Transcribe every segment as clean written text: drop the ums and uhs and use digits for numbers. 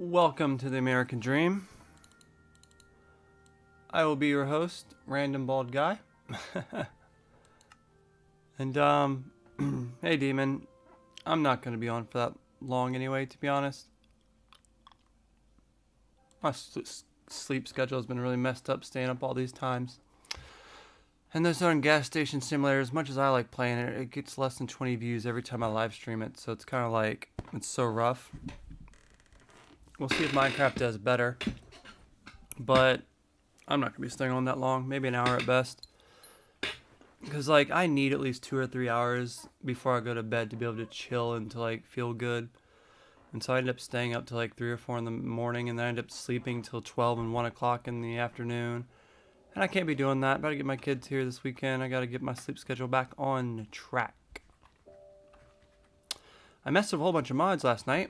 Welcome to the American Dream. I will be your host, Random Bald Guy. And hey Demon, I'm not going to be on for that long anyway, to be honest. My sleep schedule has been really messed up staying up all these times. And those darn gas station simulator, as much as I like playing it, it gets less than 20 views every time I live stream it, so it's kind of like, it's so rough. We'll see if Minecraft does better, but I'm not going to be staying on that long, maybe an hour at best. Because, like, I need at least 2 or 3 hours before I go to bed to be able to chill and to, like, feel good. And so I ended up staying up till, like, 3 or 4 in the morning, and then I ended up sleeping till 12 and 1 o'clock in the afternoon. And I can't be doing that. I gotta get my kids here this weekend. I gotta get my sleep schedule back on track. I messed with a whole bunch of mods last night.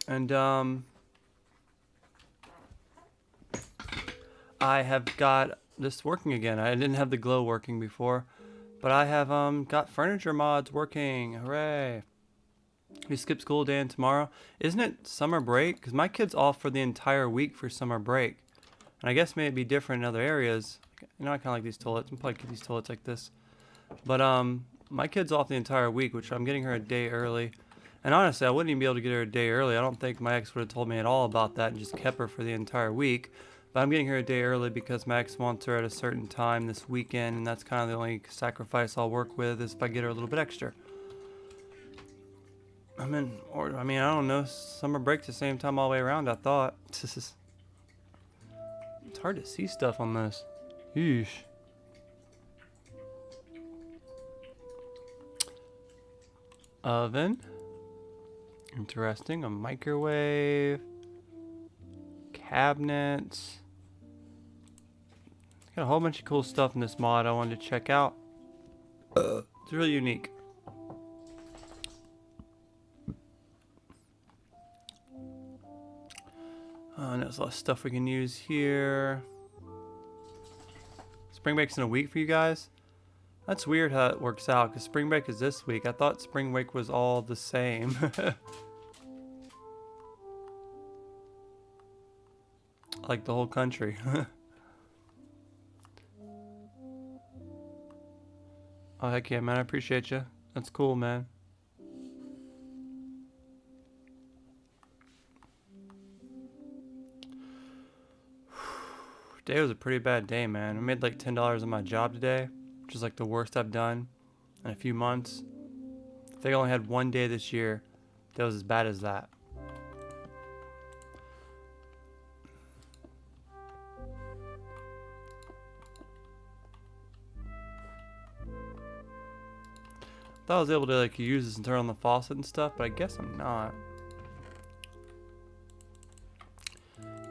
And, I have got this working again. I didn't have the glow working before, but I have got furniture mods working. Hooray! We skip school day and tomorrow. Isn't it summer break? Because my kid's off for the entire week for summer break. And I guess maybe it'd be different in other areas. You know, I kind of like these toilets. I'm probably get these toilets like this. But my kid's off the entire week, which I'm getting her a day early. And honestly, I wouldn't even be able to get her a day early. I don't think my ex would have told me at all about that and just kept her for the entire week. But I'm getting her a day early because my ex wants her at a certain time this weekend, and that's kind of the only sacrifice I'll work with is if I get her a little bit extra. I mean, I don't know, summer break's the same time all the way around, I thought. It's hard to see stuff on this. Yeesh. Oven. Interesting. A microwave. Cabinets. Got a whole bunch of cool stuff in this mod I wanted to check out. It's really unique. And there's a lot of stuff we can use here. Spring break's in a week for you guys? That's weird how it works out, because spring break is this week. I thought spring break was all the same. Like the whole country. Oh, heck yeah, man. I appreciate you. That's cool, man. Today was a pretty bad day, man. I made like $10 on my job today, which is like the worst I've done in a few months. I think I only had one day this year that was as bad as that. I thought I was able to like use this and turn on the faucet and stuff, but I guess I'm not.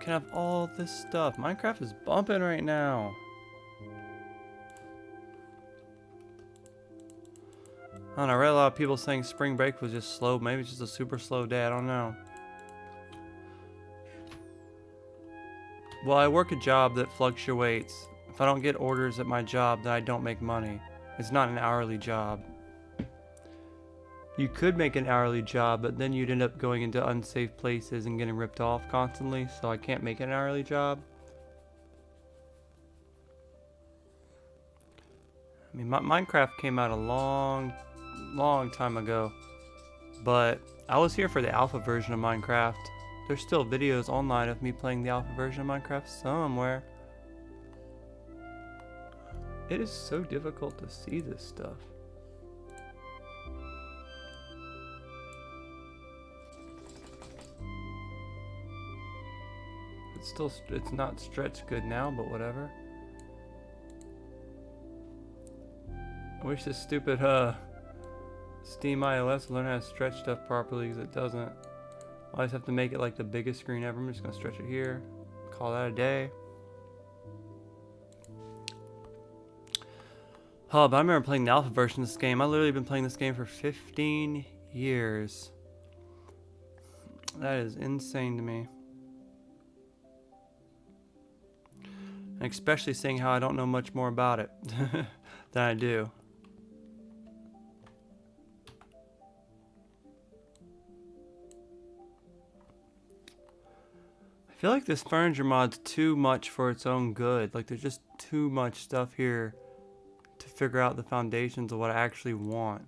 Can have all this stuff. Minecraft is bumping right now. I don't know, I read a lot of people saying spring break was just slow. Maybe it's just a super slow day. I don't know. Well, I work a job that fluctuates. If I don't get orders at my job, then I don't make money. It's not an hourly job. You could make an hourly job, but then you'd end up going into unsafe places and getting ripped off constantly, so I can't make an hourly job. I mean, Minecraft came out a long time ago, but I was here for the alpha version of Minecraft. There's still videos online of me playing the alpha version of Minecraft somewhere. It is so difficult to see this stuff. It's not stretched good now, but whatever. I wish this stupid Steam iOS would learn how to stretch stuff properly, because it doesn't. I always have to make it like the biggest screen ever. I'm just gonna stretch it here. Call that a day. Oh, but I remember playing the alpha version of this game. I literally been playing this game for 15 years. That is insane to me. And especially seeing how I don't know much more about it than I do. I feel like this furniture mod's too much for its own good. Like there's just too much stuff here to figure out the foundations of what I actually want.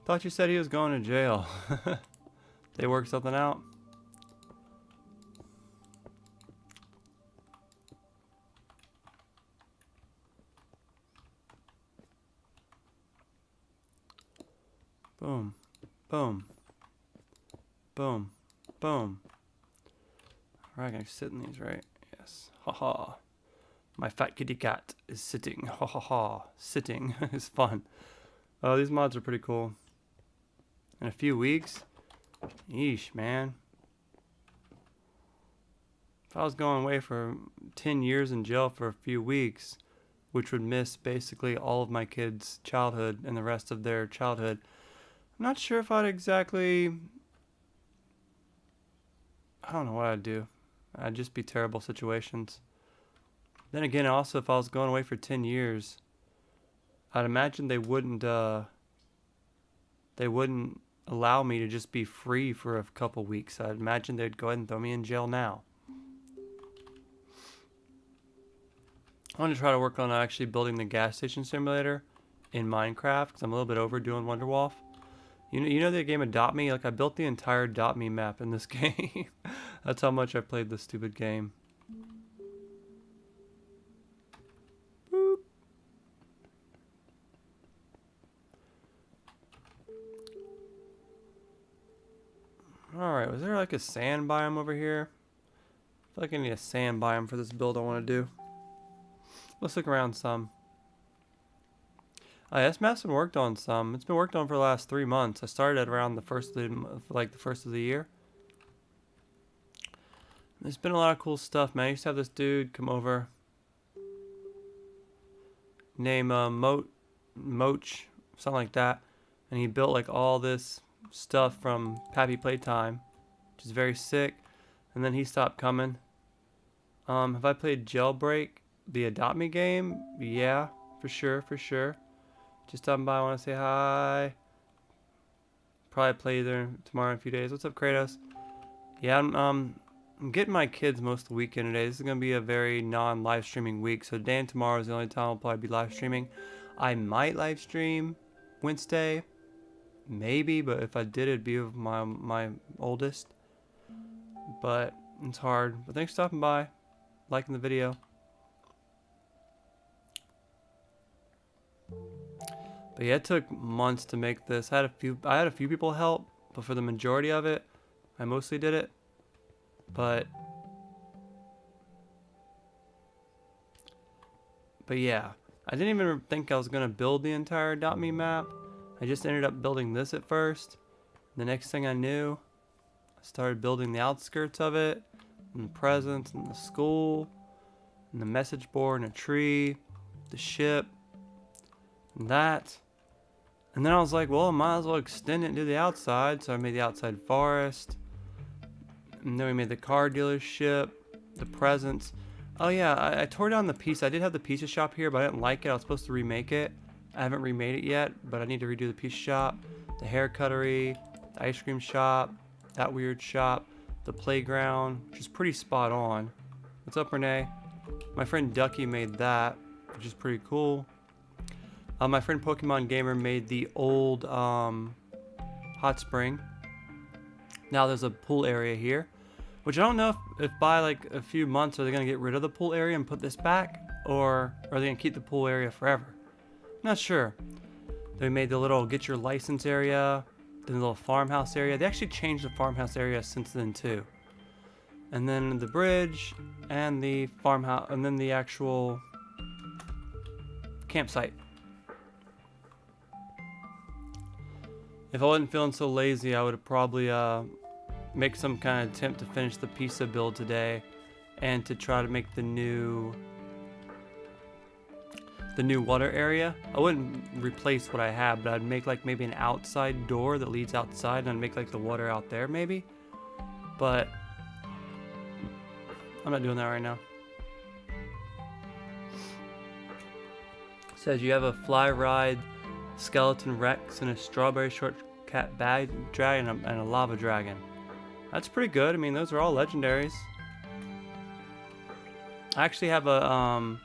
Thought you said he was going to jail. They work something out? Boom. Boom. Boom. Boom. Alright, I can sit in these, right? Yes. Ha ha. My fat kitty cat is sitting. Ha ha ha. Sitting is fun. Oh, these mods are pretty cool. In a few weeks? Yeesh, man. If I was going away for 10 years in jail for a few weeks, which would miss basically all of my kids' childhood and the rest of their childhood, I'm not sure if I'd exactly... I don't know what I'd do. I'd just be terrible situations. Then again, also, if I was going away for 10 years, I'd imagine they wouldn't allow me to just be free for a couple weeks. I'd imagine they'd go ahead and throw me in jail now. I want to try to work on actually building the gas station simulator in Minecraft, because I'm a little bit overdoing Wonderwolf. You know the game Adopt Me? Like, I built the entire Adopt Me map in this game. That's how much I played this stupid game. Boop. Alright, was there like a sand biome over here? I feel like I need a sand biome for this build I want to do. Let's look around some. This map's been worked on some. It's been worked on for the last 3 months. I started at around the first of the year. There's been a lot of cool stuff, man. I used to have this dude come over named Moch, something like that, and he built like all this stuff from Pappy Playtime, which is very sick. And then he stopped coming. Have I played Jailbreak, the Adopt Me game? Yeah, for sure. Just stopping by, I want to say hi. Probably play there tomorrow in a few days. What's up, Kratos? Yeah, I'm getting my kids most of the weekend today. This is going to be a very non-live streaming week. So today and tomorrow is the only time I'll probably be live streaming. I might live stream Wednesday. Maybe, but if I did, it'd be with my oldest. But it's hard. But thanks for stopping by, liking the video. But yeah, it took months to make this. I had a few people help, but for the majority of it, I mostly did it. But yeah, I didn't even think I was gonna build the entire Adopt Me map. I just ended up building this at first. The next thing I knew, I started building the outskirts of it, and the presents, and the school, and the message board, and a tree, the ship, and that. And then I was like, well, I might as well extend it and do the outside. So I made the outside forest. And then we made the car dealership, the presents. Oh yeah, I tore down the pizza. I did have the pizza shop here, but I didn't like it. I was supposed to remake it. I haven't remade it yet, but I need to redo the pizza shop, the hair cuttery, the ice cream shop, that weird shop, the playground, which is pretty spot on. What's up, Renee? My friend Ducky made that, which is pretty cool. My friend Pokemon Gamer made the old hot spring. Now there's a pool area here, which I don't know if by like a few months are they gonna get rid of the pool area and put this back, or are they gonna keep the pool area forever? Not sure. They made the little get your license area, the little farmhouse area. They actually changed the farmhouse area since then too. And then the bridge and the farmhouse, and then the actual campsite. If I wasn't feeling so lazy, I would have probably make some kind of attempt to finish the pizza build today, and to try to make the new the new water area. I wouldn't replace what I have, but I'd make like maybe an outside door that leads outside, and I'd make like the water out there maybe. But I'm not doing that right now. It says you have a fly ride, skeleton Rex, and a strawberry shortcut bag dragon, and a lava dragon. That's pretty good. I mean, those are all legendaries. I actually have a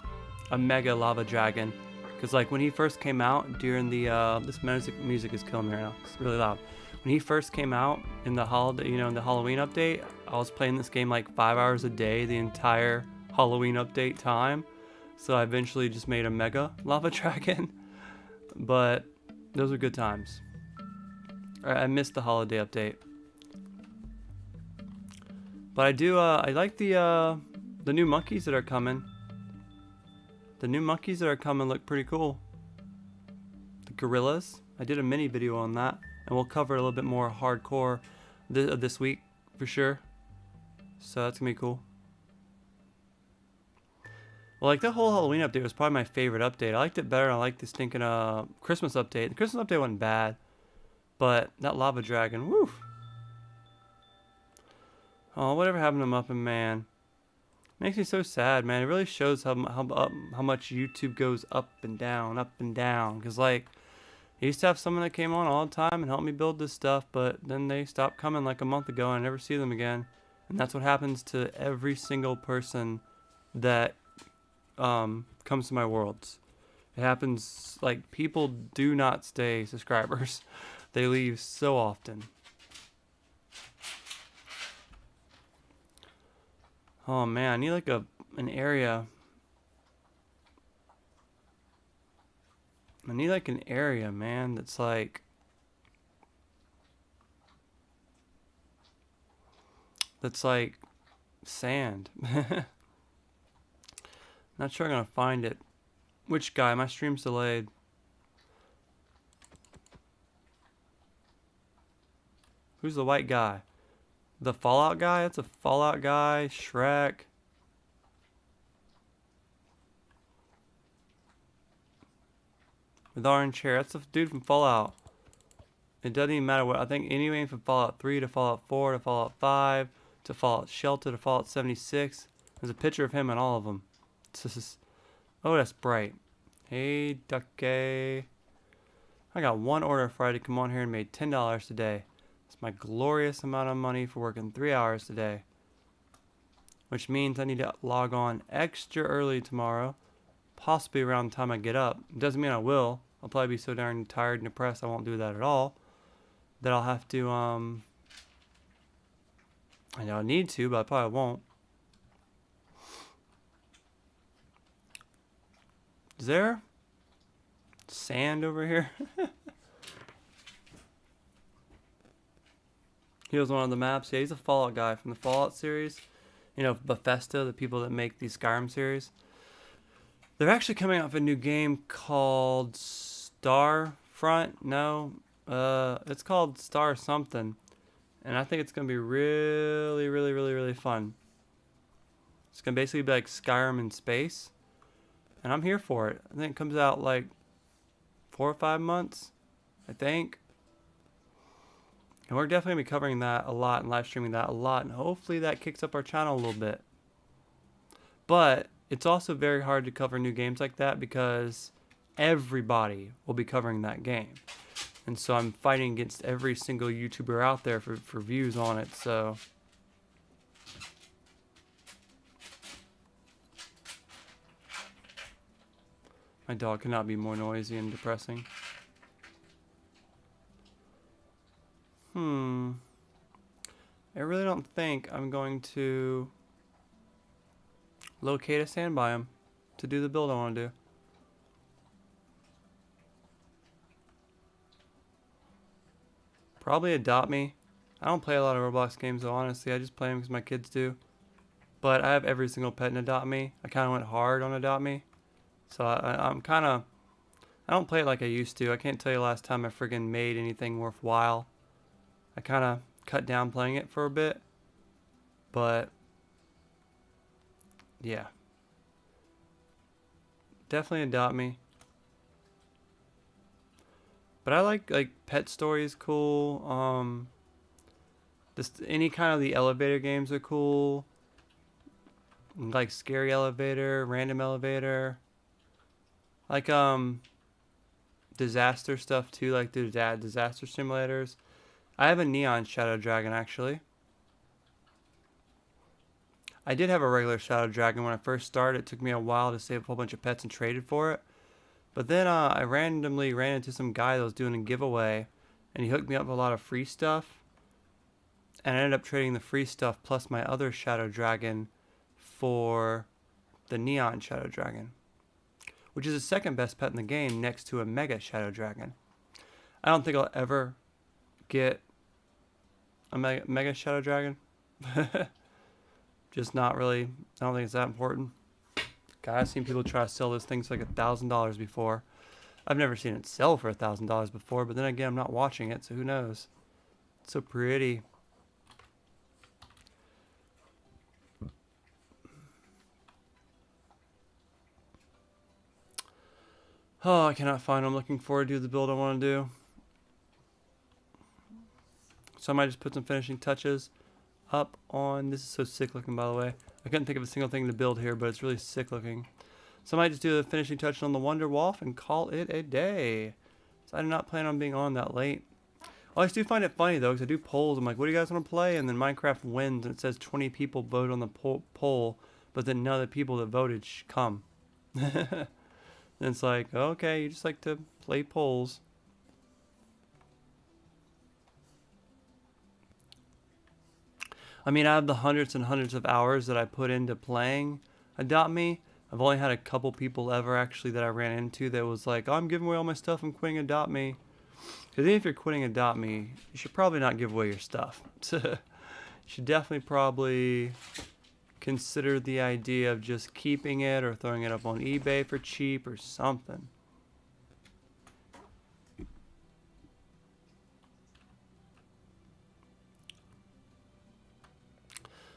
mega lava dragon, because like when he first came out during the this music is killing me right now. It's really loud. When he first came out in the holiday, in the Halloween update, I was playing this game like 5 hours a day the entire Halloween update time. So I eventually just made a mega lava dragon. But those were good times. I missed the holiday update. But I do I like the new monkeys that are coming. The new monkeys that are coming look pretty cool. The gorillas. I did a mini video on that, and we'll cover a little bit more hardcore this week for sure. So that's gonna be cool. Well, like the whole Halloween update was probably my favorite update. I liked it better. I liked the stinking Christmas update. The Christmas update wasn't bad, but that lava dragon, woof. Oh, whatever happened to Muffin Man? Makes me so sad, man. It really shows how much YouTube goes up and down. Because like, I used to have someone that came on all the time and helped me build this stuff, but then they stopped coming like a month ago, and I never see them again. And that's what happens to every single person that comes to my worlds. It happens, like, people do not stay subscribers. They leave so often. Oh man, I need like an area. I need like an area, man, that's like sand. Not sure I'm gonna find it. Which guy? My stream's delayed. Who's the white guy? The Fallout guy? That's a Fallout guy. Shrek. With orange hair. That's the dude from Fallout. It doesn't even matter what. I think anyway from Fallout 3 to Fallout 4 to Fallout 5 to Fallout Shelter to Fallout 76. There's a picture of him in all of them. Oh, that's bright. Hey, Ducky. I got one order Friday to come on here and made $10 today. It's my glorious amount of money for working 3 hours today. Which means I need to log on extra early tomorrow. Possibly around the time I get up. It doesn't mean I will. I'll probably be so darn tired and depressed I won't do that at all. That I'll have to, I know I need to, but I probably won't. Is there sand over here? He was one of the maps. Yeah, he's a Fallout guy from the Fallout series. You know, Bethesda, the people that make the Skyrim series. They're actually coming out with a new game called Starfront. No, it's called Star something. And I think it's going to be really, really, really, really fun. It's going to basically be like Skyrim in space. And I'm here for it. I think it comes out like 4 or 5 months, I think. And we're definitely going to be covering that a lot and live streaming that a lot. And hopefully that kicks up our channel a little bit. But it's also very hard to cover new games like that because everybody will be covering that game. And so I'm fighting against every single YouTuber out there for views on it. So my dog cannot be more noisy and depressing. I really don't think I'm going to locate a sand biome to do the build I want to do. Probably Adopt Me. I don't play a lot of Roblox games though, honestly. I just play them because my kids do. But I have every single pet in Adopt Me. I kind of went hard on Adopt Me. So I'm kind of... I don't play it like I used to. I can't tell you last time I friggin' made anything worthwhile. I kind of cut down playing it for a bit. But... yeah. Definitely Adopt Me. But I like Pet Story is cool. Just any kind of the elevator games are cool. Like Scary Elevator, Random Elevator. Like disaster stuff too, like the disaster simulators. I have a Neon Shadow Dragon actually. I did have a regular Shadow Dragon when I first started. It took me a while to save a whole bunch of pets and traded for it. But then I randomly ran into some guy that was doing a giveaway, and he hooked me up with a lot of free stuff. And I ended up trading the free stuff plus my other Shadow Dragon for the Neon Shadow Dragon, which is the second best pet in the game next to a Mega Shadow Dragon. I don't think I'll ever get a Mega Shadow Dragon. Just not really. I don't think it's that important. God, I've seen people try to sell this thing for like $1,000 before. I've never seen it sell for $1,000 before, but then again, I'm not watching it, so who knows? It's so pretty. Oh, I cannot find what I'm looking forward to the build I want to do. So I might just put some finishing touches up on. This is so sick looking, by the way. I couldn't think of a single thing to build here, but it's really sick looking. So I might just do the finishing touch on the Wonder Wolf and call it a day. So I do not plan on being on that late. I always do find it funny though, because I do polls. I'm like, what do you guys want to play? And then Minecraft wins, and it says 20 people vote on the poll, but then none of the people that voted come. And it's like, okay, you just like to play polls. I mean, out of the hundreds and hundreds of hours that I put into playing Adopt Me, I've only had a couple people ever actually that I ran into that was like, oh, I'm giving away all my stuff, I'm quitting Adopt Me. Because even if you're quitting Adopt Me, you should probably not give away your stuff. You should definitely probably consider the idea of just keeping it or throwing it up on eBay for cheap or something.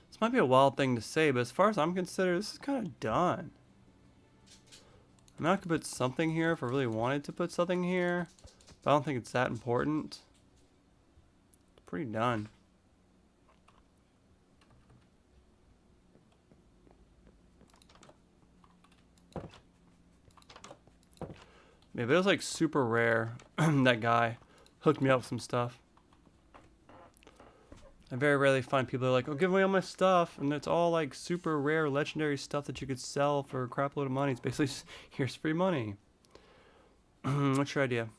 This might be a wild thing to say, but as far as I'm concerned, this is kind of done. I mean, I could put something here if I really wanted to put something here, but I don't think it's that important. It's pretty done. Yeah, but it was like super rare. That guy hooked me up with some stuff. I very rarely find people that are like, oh, give away all my stuff. And it's all like super rare, legendary stuff that you could sell for a crap load of money. It's basically just, here's free money. What's your idea?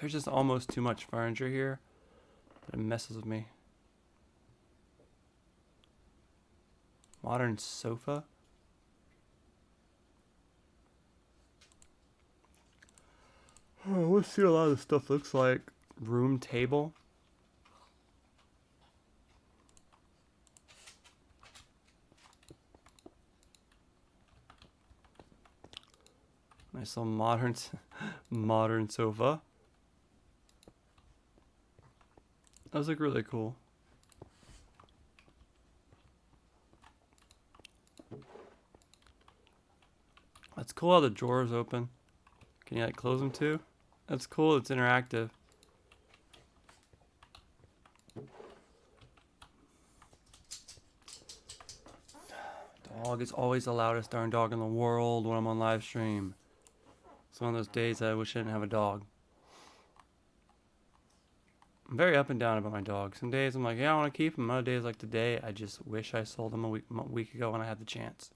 There's just almost too much furniture here. But it messes with me. Modern sofa? Oh, let's see what a lot of this stuff looks like. Room table. Nice little modern, modern sofa. Those look really cool. That's cool how the drawers open. Can you like close them too? That's cool, it's interactive. Dog is always the loudest darn dog in the world when I'm on live stream. It's one of those days I wish I didn't have a dog. I'm very up and down about my dog. Some days I'm like, yeah, I want to keep him. Other days like today, I just wish I sold him a week ago when I had the chance.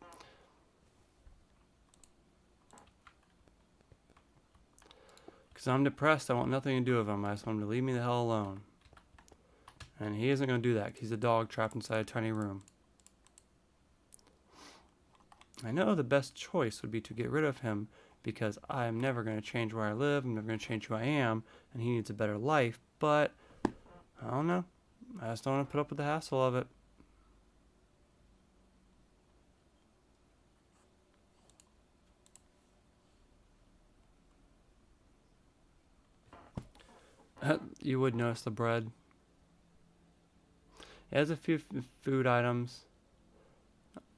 Because I'm depressed, I want nothing to do with him. I just want him to leave me the hell alone. And he isn't going to do that. He's a dog trapped inside a tiny room. I know the best choice would be to get rid of him because I'm never going to change where I live. I'm never going to change who I am. And he needs a better life. But, I don't know. I just don't want to put up with the hassle of it. You would notice the bread. It has a few food items.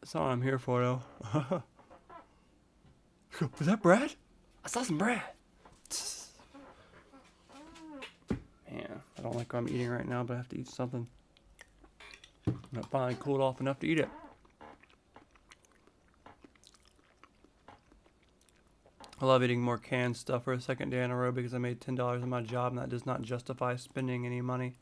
That's not what I'm here for, though. Was that bread? I saw some bread. Man, I don't like what I'm eating right now, but I have to eat something. I'm finally cooled off enough to eat it. I love eating more canned stuff for a second day in a row because I made $10 on my job, and that does not justify spending any money.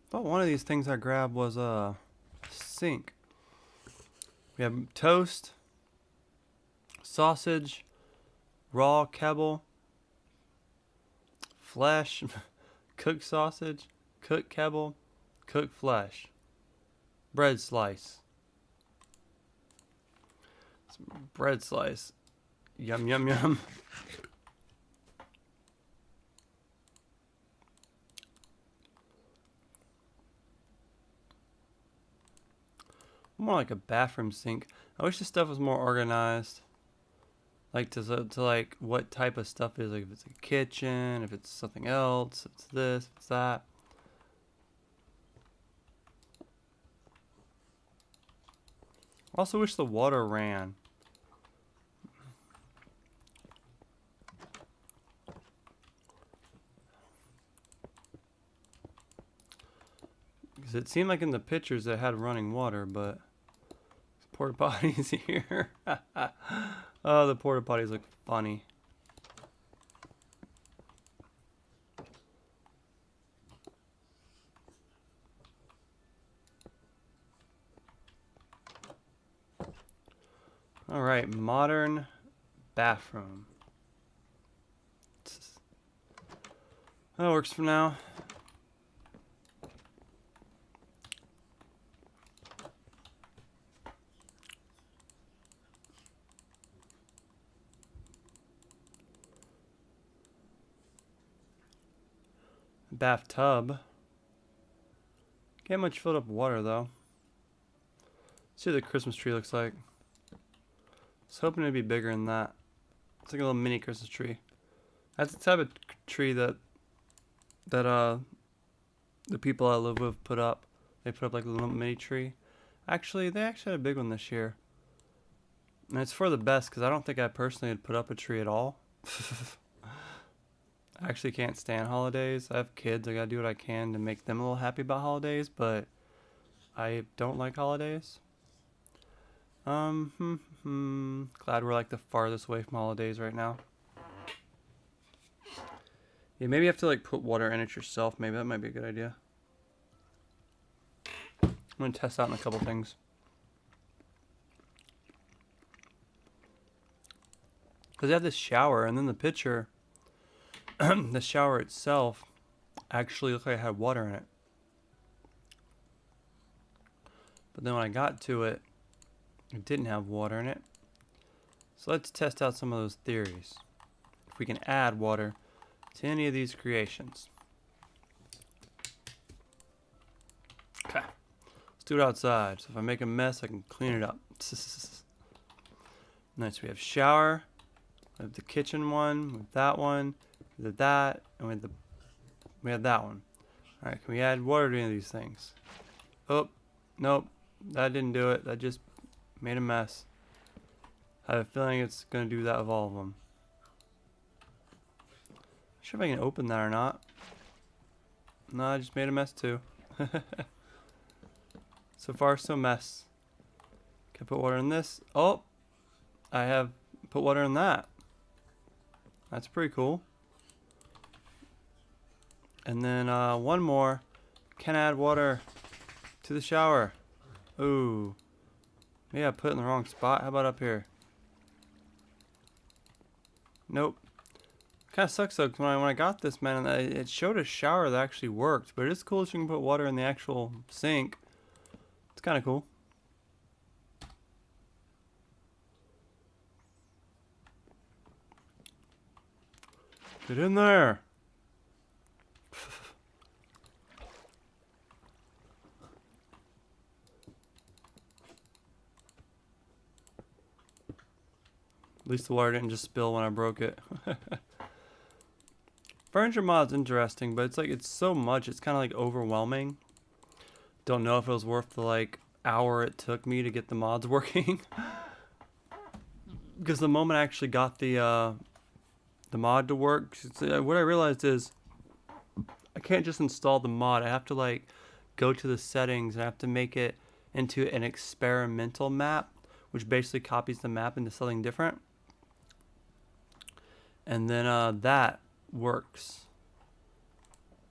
Thought one of these things I grabbed was a sink. We have toast, sausage, raw kebab, flesh, cooked sausage, cooked kebab, cooked flesh, bread slice. Bread slice. Yum, yum, yum. More like a bathroom sink. I wish this stuff was more organized. Like to like what type of stuff it is. Like if it's a kitchen, if it's something else, if it's this, if it's that. I also wish the water ran. Because it seemed like in the pictures it had running water, but porta potties here. Oh, the porta potties look funny. All right, modern bathroom. That works for now. Bathtub. Can't much filled up water though. Let's see what the Christmas tree looks like. I was hoping it'd be bigger than that. It's like a little mini Christmas tree. That's the type of tree that the people I live with put up. They put up like a little mini tree. Actually, they actually had a big one this year. And it's for the best because I don't think I personally would put up a tree at all. I actually can't stand holidays. I have kids. I gotta do what I can to make them a little happy about holidays, but I don't like holidays. Glad we're like the farthest away from holidays right now. Yeah, maybe you have to like put water in it yourself. Maybe that might be a good idea. I'm gonna test out in a couple things. Because they have this shower, and then the picture, the shower itself actually looked like it had water in it. But then when I got to it, it didn't have water in it. So let's test out some of those theories. If we can add water to any of these creations. Okay, let's do it outside. So if I make a mess, I can clean it up. Nice, we have shower. We have the kitchen one, with that one, with that, and we have that one. Alright, can we add water to any of these things? Oh, nope, that didn't do it. That just made a mess. I have a feeling it's going to do that with all of them. Not sure if I can open that or not. No, I just made a mess too. So far, so mess. Can I put water in this? Oh, I have put water in that. That's pretty cool. And then one more. Can I add water to the shower? Ooh. Maybe I put it in the wrong spot. How about up here? Nope. Kind of sucks though, 'cause when I got this, man, it showed a shower that actually worked. But it is cool that you can put water in the actual sink. It's kind of cool. Get in there. At least the water didn't just spill when I broke it. Furniture mod's interesting, but it's so much, it's kind of like overwhelming. Don't know if it was worth the like hour it took me to get the mods working. Because the moment I actually got the mod to work, what I realized is I can't just install the mod. I have to like go to the settings and I have to make it into an experimental map, which basically copies the map into something different. And then that works.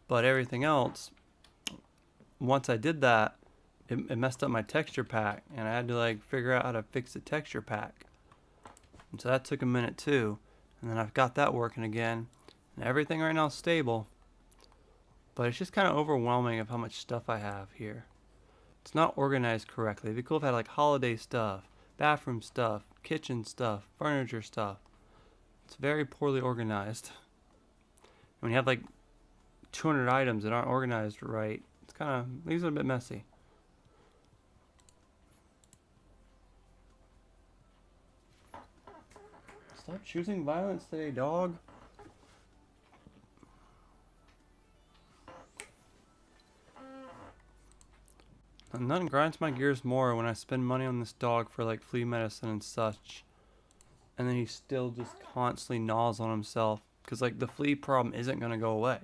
But everything else, once I did that, it messed up my texture pack, and I had to like figure out how to fix the texture pack. And so that took a minute too. And then I've got that working again, and everything right now is stable. But it's just kind of overwhelming of how much stuff I have here. It's not organized correctly. It'd be cool if I had like holiday stuff, bathroom stuff, kitchen stuff, furniture stuff. It's very poorly organized. And when you have like 200 items that aren't organized right, it's kind of, these are a bit messy. Stop choosing violence today, dog. And nothing grinds my gears more when I spend money on this dog for like flea medicine and such, and then he still just constantly gnaws on himself, because like the flea problem isn't going to go away.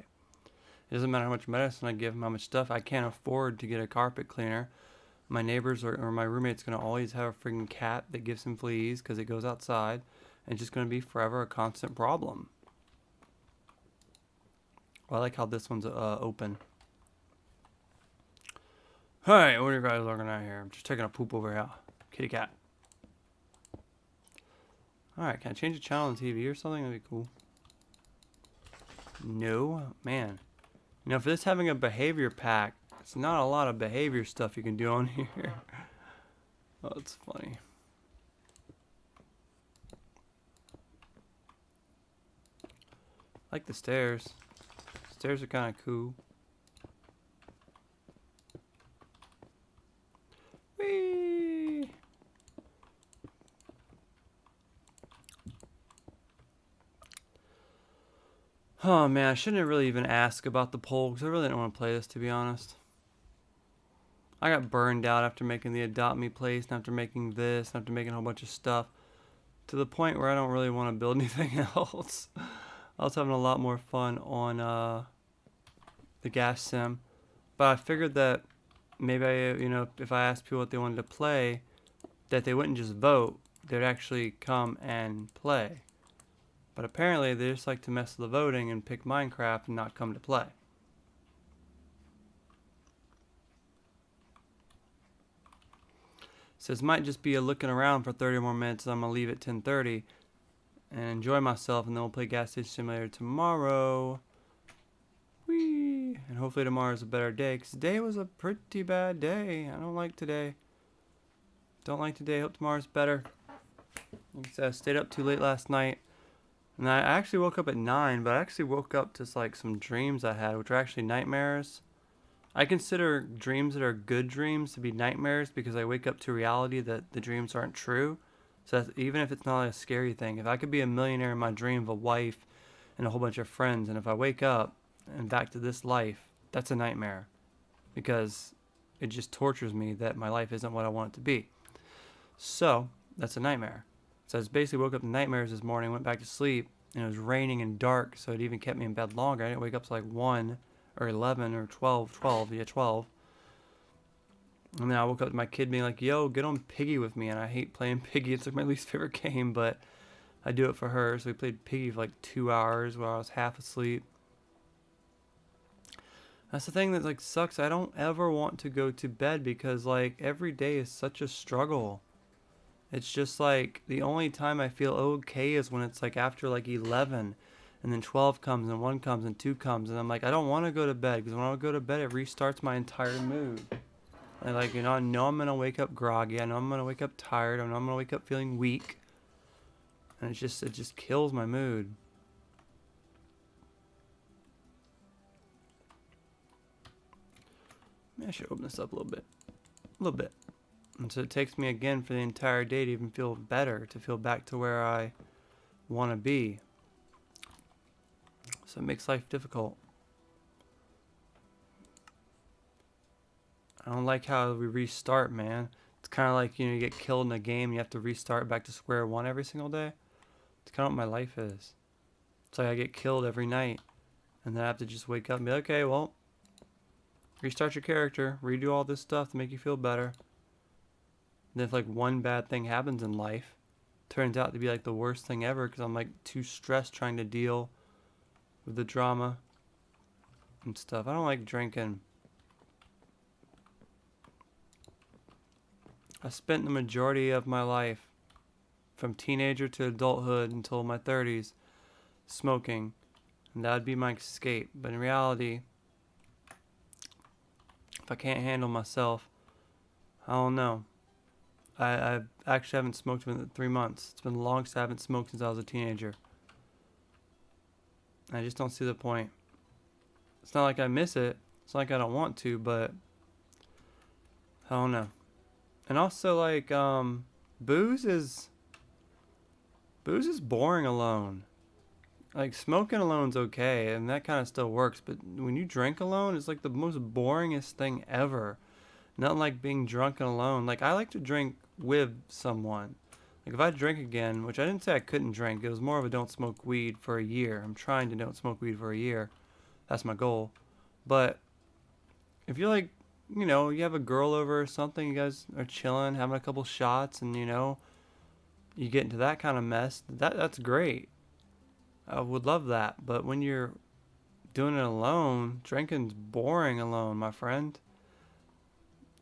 It doesn't matter how much medicine I give him, how much stuff. I can't afford to get a carpet cleaner. My neighbors or my roommate's going to always have a freaking cat that gives him fleas because it goes outside, and it's just going to be forever a constant problem. Well, I like how this one's open. Hey, what are you guys looking at here? I'm just taking a poop over here. Kitty cat. Alright, can I change the channel on TV or something? That'd be cool. No? Man. You know, for this having a behavior pack, it's not a lot of behavior stuff you can do on here. Oh, it's funny. I like the stairs. Stairs are kind of cool. Whee! Oh man, I shouldn't have really even asked about the poll because I really didn't want to play this, to be honest. I got burned out after making the Adopt Me place and after making this and after making a whole bunch of stuff to the point where I don't really want to build anything else. I was having a lot more fun on the gas sim, but I figured that maybe if I asked people what they wanted to play, that they wouldn't just vote, they'd actually come and play. But apparently they just like to mess with the voting and pick Minecraft and not come to play. Says might just be a looking around for 30 more minutes, and I'm gonna leave at 10:30 and enjoy myself, and then we'll play Gas Station Simulator tomorrow. Whee! And hopefully tomorrow's a better day, because today was a pretty bad day. I don't like today. Don't like today. Hope tomorrow's better. Like I said, I stayed up too late last night. And I actually woke up at 9, but I actually woke up to like some dreams I had, which are actually nightmares. I consider dreams that are good dreams to be nightmares because I wake up to reality that the dreams aren't true. So that's, even if it's not a scary thing, if I could be a millionaire in my dream of a wife and a whole bunch of friends, and if I wake up and back to this life, that's a nightmare because it just tortures me that my life isn't what I want it to be. So that's a nightmare. So I just basically woke up in nightmares this morning, went back to sleep, and it was raining and dark, so it even kept me in bed longer. I didn't wake up to like 1 or 11 or 12. Yeah, 12. And then I woke up to my kid being like, yo, get on Piggy with me. And I hate playing Piggy. It's like my least favorite game, but I do it for her. So we played Piggy for like 2 hours while I was half asleep. That's the thing that like sucks. I don't ever want to go to bed because like every day is such a struggle. It's just like the only time I feel okay is when it's like after like 11 and then 12 comes and 1 comes and 2 comes, and I'm like, I don't want to go to bed because when I go to bed it restarts my entire mood. And like, I know I'm going to wake up groggy. I know I'm going to wake up tired. I know I'm going to wake up feeling weak. And it just kills my mood. Maybe I should open this up a little bit. A little bit. And so it takes me again for the entire day to even feel better, to feel back to where I want to be. So it makes life difficult. I don't like how we restart, man. It's kind of like, you get killed in a game and you have to restart back to square one every single day. It's kind of what my life is. It's like I get killed every night and then I have to just wake up and be like, okay, well, restart your character, redo all this stuff to make you feel better. And then if like one bad thing happens in life, turns out to be like the worst thing ever because I'm like too stressed trying to deal with the drama and stuff. I don't like drinking. I spent the majority of my life, from teenager to adulthood until my 30s, smoking, and that would be my escape. But in reality, if I can't handle myself, I don't know. I actually haven't smoked in 3 months. It's been the longest I haven't smoked since I was a teenager. I just don't see the point. It's not like I miss it. It's not like I don't want to, but I don't know. And also, like, booze is boring alone. Like, smoking alone's okay, and that kind of still works, but when you drink alone, it's like the most boringest thing ever. Nothing like being drunk and alone. Like, I like to drink with someone. Like, if I drink again, which I didn't say I couldn't drink, it was more of a don't smoke weed for a year. I'm trying to don't smoke weed for a year. That's my goal. But if you're like, you have a girl over or something, you guys are chilling, having a couple shots, and, you get into that kind of mess, that's great. I would love that. But when you're doing it alone, drinking's boring alone, my friend.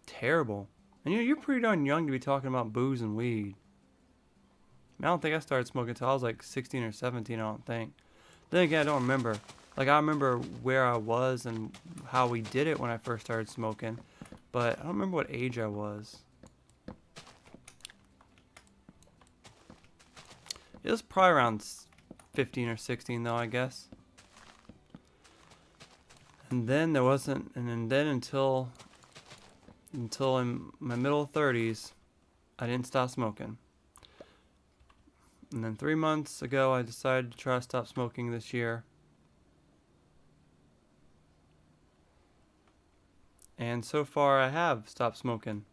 Terrible. And you're pretty darn young to be talking about booze and weed. I don't think I started smoking until I was like 16 or 17, I don't think. Then again, I don't remember. Like, I remember where I was and how we did it when I first started smoking, but I don't remember what age I was. It was probably around 15 or 16, though, I guess. And then there wasn't, and then until in my middle 30s, I didn't stop smoking. And then 3 months ago, I decided to try to stop smoking this year. And so far, I have stopped smoking.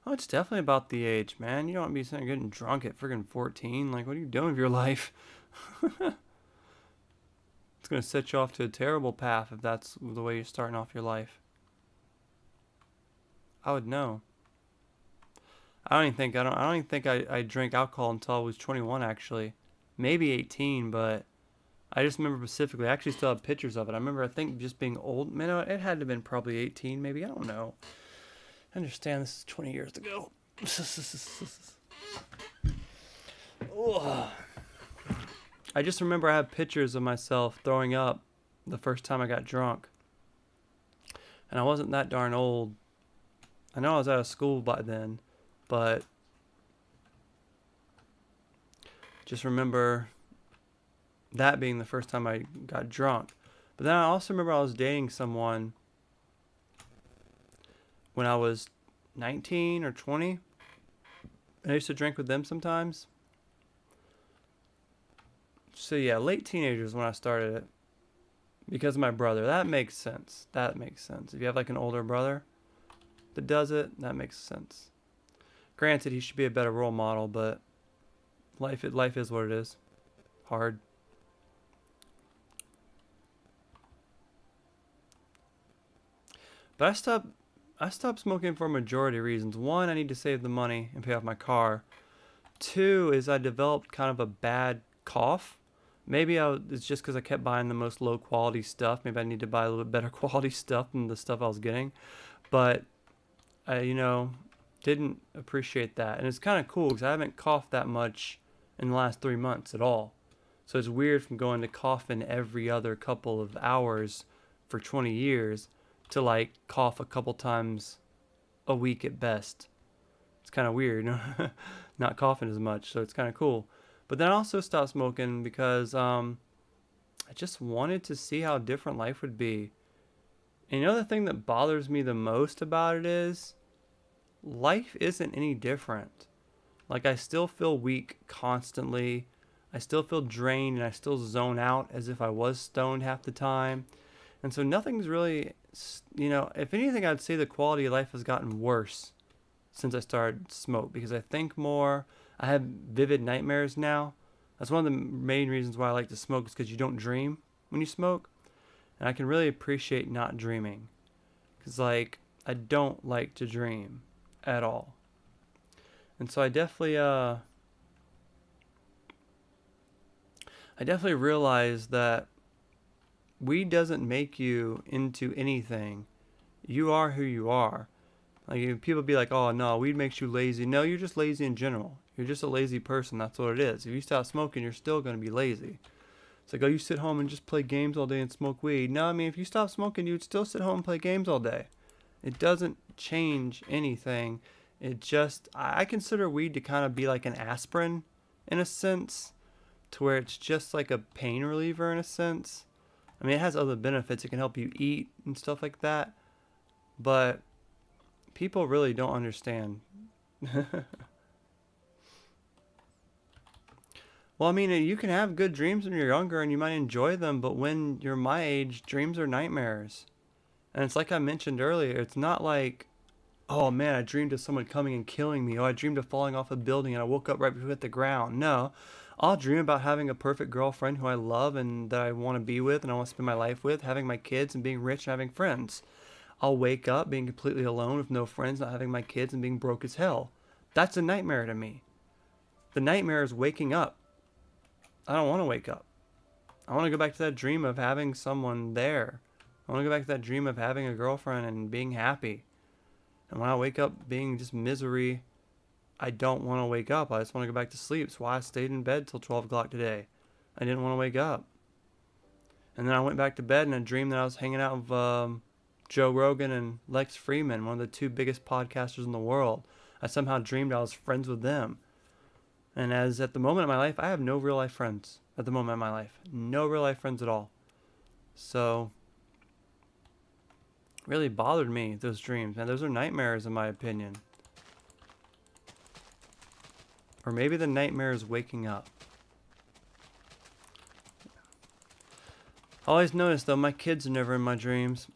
Oh, it's definitely about the age, man. You don't want to be sitting getting drunk at friggin' 14. Like, what are you doing with your life? It's going to set you off to a terrible path if that's the way you're starting off your life. I would know. I don't even think I drank alcohol until I was 21, actually. Maybe 18, but I just remember specifically. I actually still have pictures of it. I think just being old. Man, it had to have been probably 18, maybe. I don't know. I understand this is 20 years ago. I just remember I have pictures of myself throwing up the first time I got drunk. And I wasn't that darn old. I know I was out of school by then, but just remember that being the first time I got drunk. But then I also remember I was dating someone when I was 19 or 20. I used to drink with them sometimes. So yeah, late teenagers when I started it. Because of my brother. That makes sense. If you have like an older brother that does it, that makes sense. Granted, he should be a better role model, but life is what it is. Hard. But I stopped smoking for a majority of reasons. One, I need to save the money and pay off my car. Two is I developed kind of a bad cough. Maybe it's just because I kept buying the most low quality stuff. Maybe I need to buy a little bit better quality stuff than the stuff I was getting. But I, didn't appreciate that. And it's kind of cool because I haven't coughed that much in the last 3 months at all. So it's weird from going to coughing every other couple of hours for 20 years to like cough a couple times a week at best. It's kind of weird, not coughing as much, so it's kind of cool. But then I also stopped smoking because I just wanted to see how different life would be. And you know the thing that bothers me the most about it is life isn't any different. Like I still feel weak constantly. I still feel drained and I still zone out as if I was stoned half the time. And so nothing's really, if anything, I'd say the quality of life has gotten worse since I started smoke because I think more. I have vivid nightmares now. That's one of the main reasons why I like to smoke is because you don't dream when you smoke. And I can really appreciate not dreaming. Because, I don't like to dream at all. And so I definitely realized that weed doesn't make you into anything. You are who you are. Like people be like, "Oh no, weed makes you lazy." No, you're just lazy in general. You're just a lazy person. That's what it is. If you stop smoking, you're still gonna be lazy. It's like, oh, you sit home and just play games all day and smoke weed. No, I mean, if you stop smoking, you'd still sit home and play games all day. It doesn't change anything. It just, I consider weed to kind of be like an aspirin in a sense, to where it's just like a pain reliever in a sense. I mean, it has other benefits. It can help you eat and stuff like that. But people really don't understand. Well, I mean, you can have good dreams when you're younger and you might enjoy them, but when you're my age, dreams are nightmares. And it's like I mentioned earlier, it's not like, oh man, I dreamed of someone coming and killing me. Oh, I dreamed of falling off a building and I woke up right before it hit the ground. No, I'll dream about having a perfect girlfriend who I love and that I want to be with and I want to spend my life with, having my kids and being rich and having friends. I'll wake up being completely alone with no friends, not having my kids and being broke as hell. That's a nightmare to me. The nightmare is waking up. I don't want to wake up. I want to go back to that dream of having someone there. I want to go back to that dream of having a girlfriend and being happy. And when I wake up being just misery, I don't want to wake up. I just want to go back to sleep. That's why I stayed in bed till 12 o'clock today. I didn't want to wake up. And then I went back to bed and I dreamed that I was hanging out with Joe Rogan and Lex Fridman, one of the two biggest podcasters in the world. I somehow dreamed I was friends with them. And as at the moment in my life, I have no real life friends at the moment in my life. No real life friends at all. So, really bothered me, those dreams. And those are nightmares in my opinion. Or maybe the nightmare is waking up. I always notice though, my kids are never in my dreams.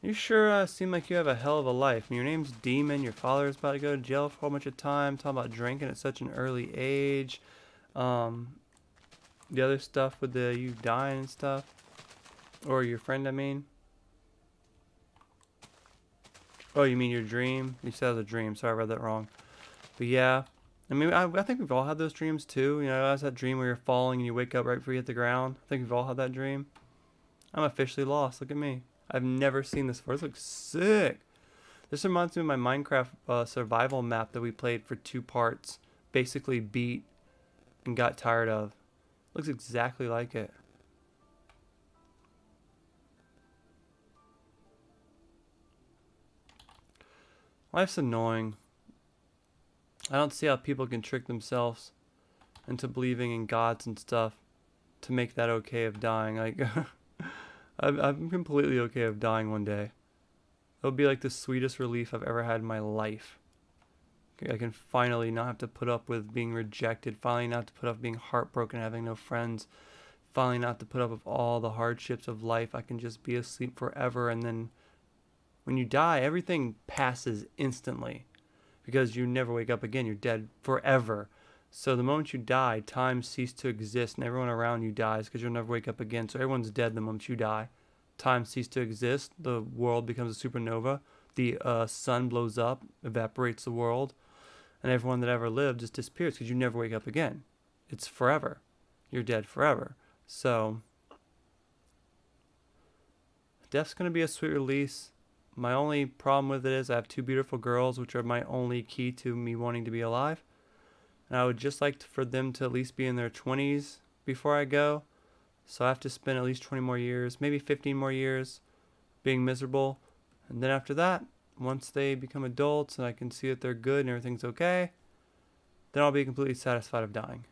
You sure seem like you have a hell of a life. I mean, your name's Demon, your father's about to go to jail for a whole bunch of time, talking about drinking at such an early age. The other stuff with you dying and stuff. Or your friend, I mean. Oh, you mean your dream? You said it was a dream. Sorry, I read that wrong. But yeah, I mean, I think we've all had those dreams too. You know, that's that dream where you're falling and you wake up right before you hit the ground. I think we've all had that dream. I'm officially lost. Look at me. I've never seen this before. This looks sick. This reminds me of my Minecraft survival map that we played for 2 parts. Basically beat and got tired of. Looks exactly like it. Life's annoying. I don't see how people can trick themselves into believing in gods and stuff to make that okay of dying. Like, I'm completely okay of dying one day. It'll be like the sweetest relief I've ever had in my life. I can finally not have to put up with being rejected, finally not have to put up with being heartbroken, having no friends, finally not have to put up with all the hardships of life. I can just be asleep forever, and then when you die, everything passes instantly because you never wake up again. You're dead forever. So the moment you die, time ceases to exist, and everyone around you dies because you'll never wake up again. So everyone's dead the moment you die. Time ceases to exist. The world becomes a supernova. The sun blows up, evaporates the world, and everyone that ever lived just disappears because you never wake up again. It's forever. You're dead forever. So death's going to be a sweet release. My only problem with it is I have 2 beautiful girls, which are my only key to me wanting to be alive. And I would just like for them to at least be in their 20s before I go. So I have to spend at least 20 more years, maybe 15 more years being miserable. And then after that, once they become adults and I can see that they're good and everything's okay, then I'll be completely satisfied of dying.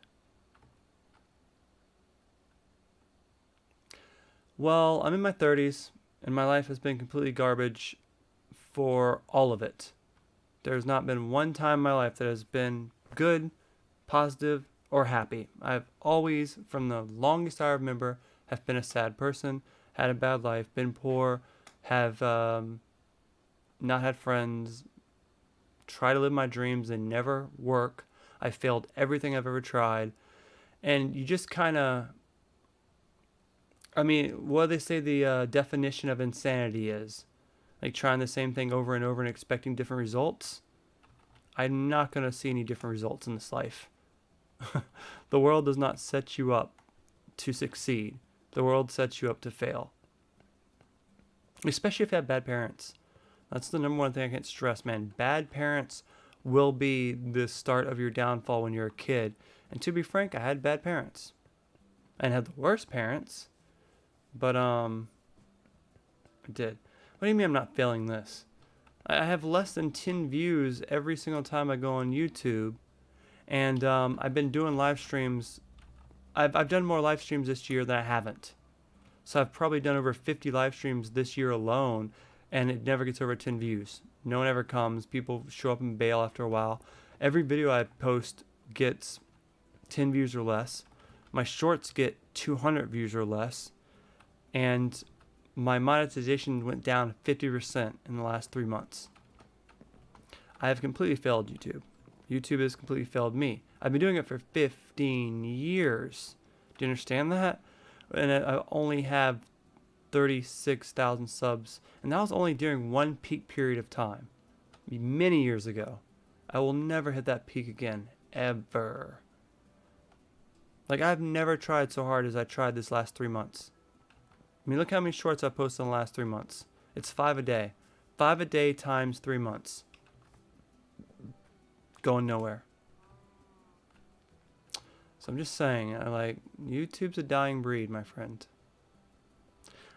Well, I'm in my 30s and my life has been completely garbage for all of it. There's not been one time in my life that has been good, positive, or happy. I've always, from the longest I remember, have been a sad person, had a bad life, been poor, have not had friends, try to live my dreams and never work. I failed everything I've ever tried. And you just kind of, I mean, what do they say the definition of insanity is? Like trying the same thing over and over and expecting different results? I'm not going to see any different results in this life. The world does not set you up to succeed. The world sets you up to fail. Especially if you have bad parents. That's the number one thing I can't stress, man. Bad parents will be the start of your downfall when you're a kid. And to be frank, I had bad parents. And had the worst parents. But, I did. What do you mean I'm not failing this? I have less than 10 views every single time I go on YouTube. And I've been doing live streams. I've done more live streams this year than I haven't. So I've probably done over 50 live streams this year alone, and it never gets over 10 views. No one ever comes. People show up and bail after a while. Every video I post gets 10 views or less. My shorts get 200 views or less. And my monetization went down 50% in the last 3 months. I have completely failed YouTube. YouTube has completely failed me. I've been doing it for 15 years. Do you understand that? And I only have 36,000 subs. And that was only during one peak period of time. Many years ago. I will never hit that peak again. Ever. Like, I've never tried so hard as I tried this last 3 months. I mean, look how many shorts I've posted in the last 3 months. It's 5 a day. 5 a day times 3 months. Going nowhere. So I'm just saying, YouTube's a dying breed, my friend.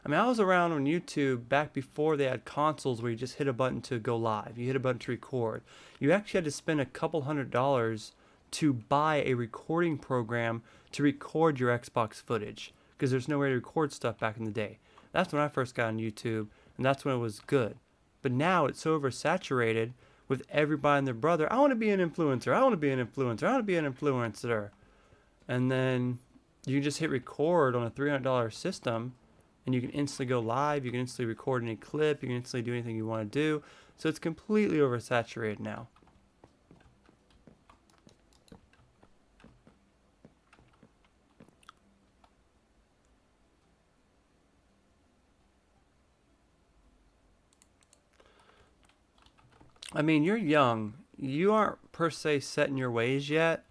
I mean, I was around on YouTube back before they had consoles where you just hit a button to go live. You hit a button to record. You actually had to spend a couple $100s to buy a recording program to record your Xbox footage. Because there's no way to record stuff back in the day. That's when I first got on YouTube, and that's when it was good. But now it's so oversaturated with everybody and their brother. I want to be an influencer. I want to be an influencer. I want to be an influencer. And then you can just hit record on a $300 system, and you can instantly go live. You can instantly record any clip. You can instantly do anything you want to do. So it's completely oversaturated now. I mean, you're young. You aren't per se set in your ways yet.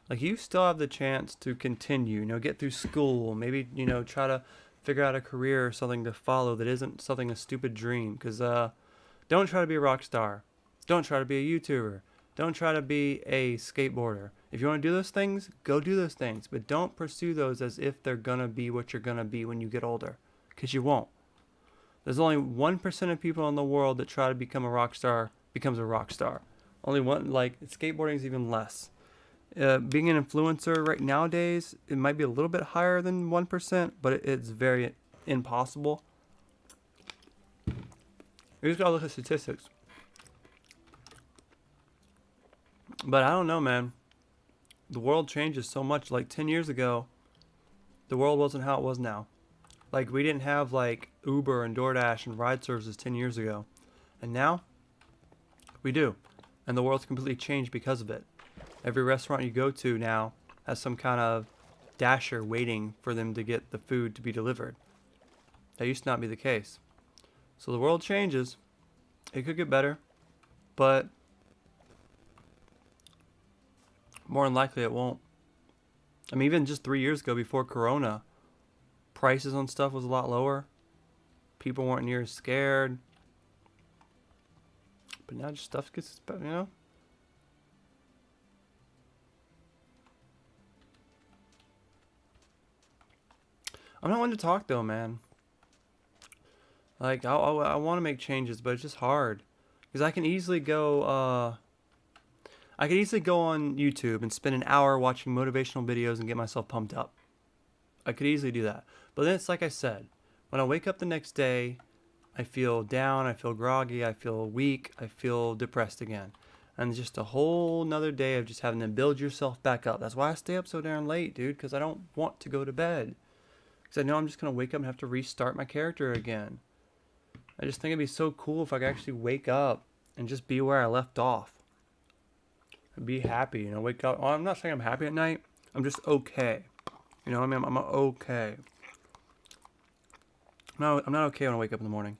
Like, you still have the chance to continue, get through school. Maybe, try to figure out a career or something to follow that isn't something a stupid dream. Because, don't try to be a rock star. Don't try to be a YouTuber. Don't try to be a skateboarder. If you want to do those things, go do those things. But don't pursue those as if they're going to be what you're going to be when you get older. Because you won't. There's only 1% of people in the world that try to become a rock star becomes a rock star. Only one, skateboarding is even less. Being an influencer right nowadays, it might be a little bit higher than 1%, but it's very impossible. You just gotta look at statistics. But I don't know, man. The world changes so much. Like 10 years ago, the world wasn't how it was now. Like, we didn't have Uber and DoorDash and ride services 10 years ago. And now, we do. And the world's completely changed because of it. Every restaurant you go to now has some kind of dasher waiting for them to get the food to be delivered. That used to not be the case. So the world changes. It could get better. But more than likely it won't. I mean, even just 3 years ago before Corona, prices on stuff was a lot lower. People weren't near as scared. But now just stuff gets, I'm not one to talk though, man. Like I want to make changes, but it's just hard because I can easily go on YouTube and spend an hour watching motivational videos and get myself pumped up. I could easily do that. But then it's like I said, when I wake up the next day, I feel down, I feel groggy, I feel weak, I feel depressed again. And it's just a whole nother day of just having to build yourself back up. That's why I stay up so darn late, dude, because I don't want to go to bed. Because I know I'm just going to wake up and have to restart my character again. I just think it'd be so cool if I could actually wake up and just be where I left off. Be happy, wake up. I'm not saying I'm happy at night. I'm just okay. You know what I mean? I'm okay. No, I'm not okay when I wake up in the morning.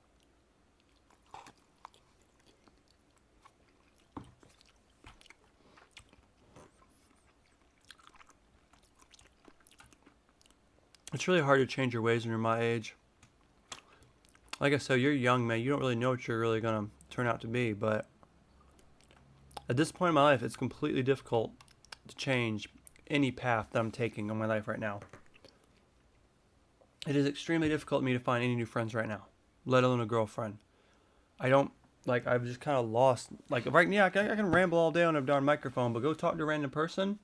It's really hard to change your ways when you're my age. Like I said, you're young, man. You don't really know what you're really going to turn out to be. But at this point in my life, it's completely difficult to change any path that I'm taking in my life right now. It is extremely difficult for me to find any new friends right now, let alone a girlfriend. I've just kind of lost, right now, I can ramble all day on a darn microphone, but go talk to a random person,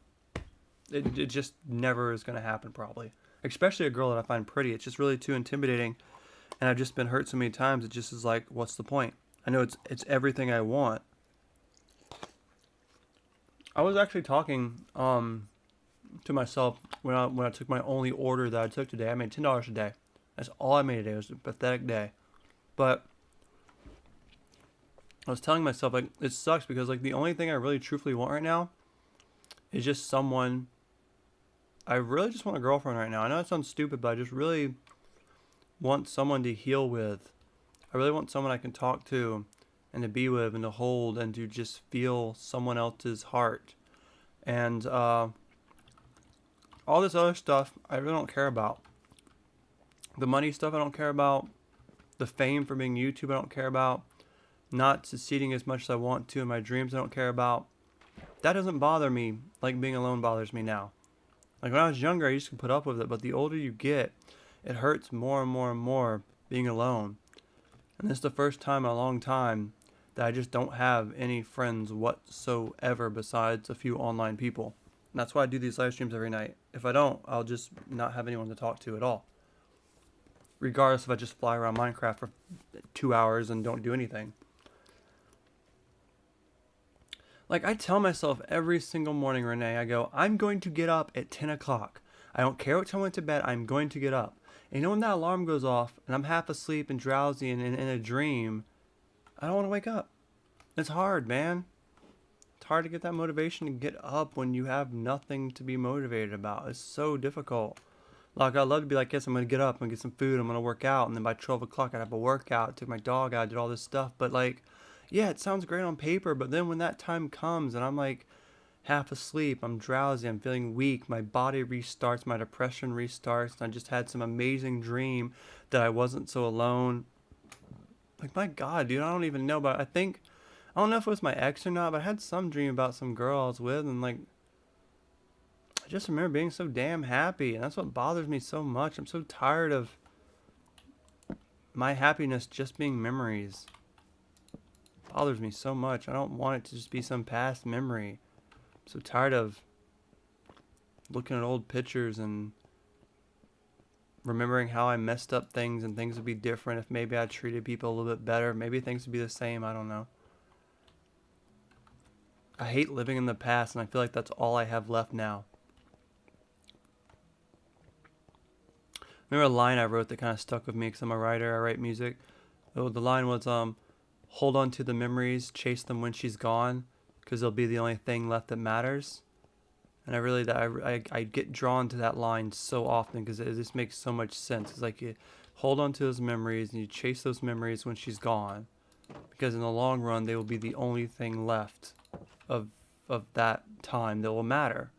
it just never is going to happen probably. Especially a girl that I find pretty. It's just really too intimidating, and I've just been hurt so many times, it just is like, what's the point? I know it's everything I want. I was actually talking to myself when I took my only order that I took today. I made $10 a day. That's all I made today. It was a pathetic day. But I was telling myself, it sucks because, the only thing I really truthfully want right now is just someone. I really just want a girlfriend right now. I know it sounds stupid, but I just really want someone to heal with. I really want someone I can talk to and to be with and to hold and to just feel someone else's heart. And all this other stuff I really don't care about. The money stuff I don't care about. The fame for being YouTube I don't care about. Not succeeding as much as I want to in my dreams I don't care about. That doesn't bother me like being alone bothers me now. Like when I was younger I used to put up with it, but the older you get, it hurts more and more and more being alone. And this is the first time in a long time that I just don't have any friends whatsoever besides a few online people. And that's why I do these live streams every night. If I don't, I'll just not have anyone to talk to at all. Regardless if I just fly around Minecraft for 2 hours and don't do anything. I tell myself every single morning, Renee, I go, I'm going to get up at 10 o'clock. I don't care what time I went to bed, I'm going to get up. And when that alarm goes off and I'm half asleep and drowsy and in a dream, I don't want to wake up. It's hard, man. It's hard to get that motivation to get up when you have nothing to be motivated about. It's so difficult. I'd love to be like, yes, I'm going to get up and get some food. I'm going to work out. And then by 12 o'clock, I'd have a workout, took my dog out, did all this stuff. But yeah, it sounds great on paper. But then when that time comes and I'm half asleep, I'm drowsy, I'm feeling weak, my body restarts, my depression restarts, and I just had some amazing dream that I wasn't so alone. My God, dude, I don't even know. But I don't know if it was my ex or not, but I had some dream about some girl I was with, and I just remember being so damn happy, and that's what bothers me so much. I'm so tired of my happiness just being memories. It bothers me so much. I don't want it to just be some past memory. I'm so tired of looking at old pictures and remembering how I messed up things, and things would be different if maybe I treated people a little bit better. Maybe things would be the same. I don't know. I hate living in the past, and I feel like that's all I have left now. Remember a line I wrote that kind of stuck with me because I'm a writer, I write music. Oh, the line was, hold on to the memories, chase them when she's gone, because they'll be the only thing left that matters. And I get drawn to that line so often because it just makes so much sense. It's you hold on to those memories and you chase those memories when she's gone, because in the long run they will be the only thing left of that time that will matter,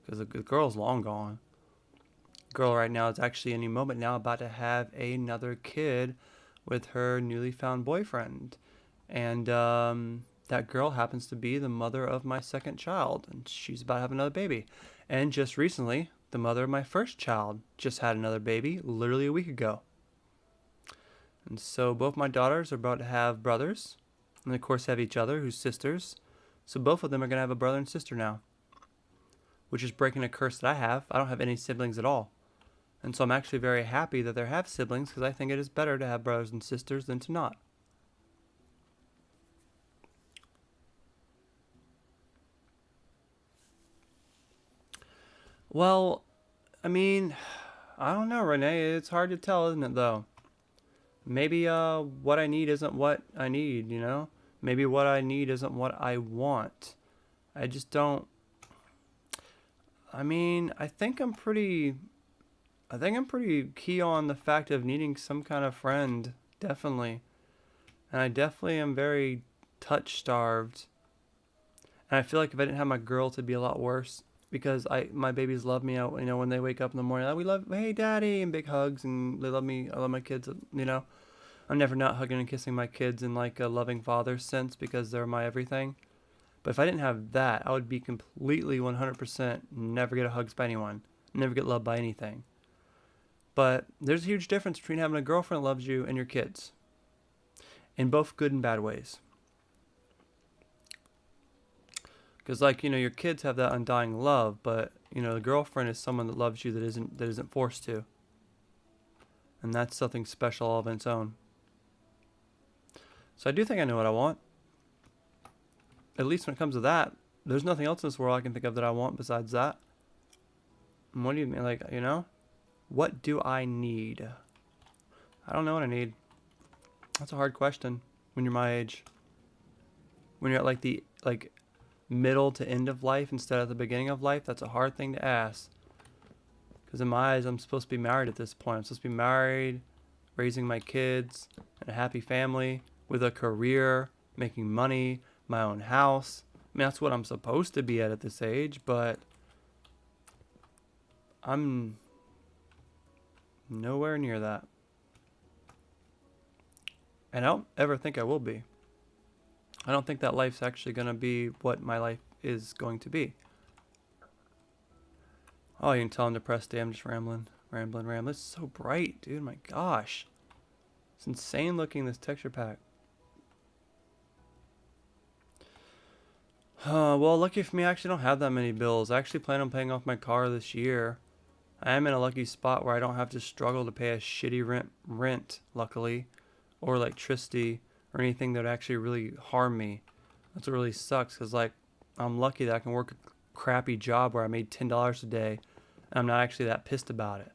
because the girl's long gone. Girl right now is actually any moment now about to have another kid with her newly found boyfriend, and that girl happens to be the mother of my second child, and she's about to have another baby. And just recently, the mother of my first child, just had another baby literally a week ago. And so both my daughters are about to have brothers, and of course have each other, who's sisters. So both of them are going to have a brother and sister now, which is breaking a curse that I have. I don't have any siblings at all. And so I'm actually very happy that they have siblings, because I think it is better to have brothers and sisters than to not. Well, I mean, I don't know, Renee. It's hard to tell, isn't it, though? Maybe what I need isn't what I need, you know? Maybe what I need isn't what I want. I just don't. I mean, I think I'm pretty key on the fact of needing some kind of friend, definitely. And I definitely am very touch starved. And I feel like if I didn't have my girl, it'd be a lot worse, because my babies love me out, when they wake up in the morning, we love, hey daddy, and big hugs, and they love me. I love my kids. I'm never not hugging and kissing my kids in like a loving father sense, because they're my everything. But if I didn't have that, I would be completely 100% never get a hugs by anyone, never get loved by anything. But there's a huge difference between having a girlfriend that loves you and your kids, in both good and bad ways. Because your kids have that undying love, but the girlfriend is someone that loves you, that isn't forced to, and that's something special all of its own. So I do think I know what I want. At least when it comes to that, there's nothing else in this world I can think of that I want besides that. And what do you mean, what do I need? I don't know what I need. That's a hard question when you're my age. When you're at the middle to end of life instead of the beginning of life, that's a hard thing to ask. Because in my eyes, I'm supposed to be married at this point. I'm supposed to be married, raising my kids, and a happy family, with a career, making money, my own house. I mean, that's what I'm supposed to be at this age, but I'm nowhere near that. And I don't ever think I will be. I don't think that life's actually going to be what my life is going to be. Oh, you can tell I'm depressed today. I'm just rambling. It's so bright, dude. My gosh. It's insane looking, this texture pack. Well, lucky for me, I actually don't have that many bills. I actually plan on paying off my car this year. I am in a lucky spot where I don't have to struggle to pay a shitty rent, luckily, or electricity, or anything that would actually really harm me. That's what really sucks, because I'm lucky that I can work a crappy job where I made $10 a day, and I'm not actually that pissed about it.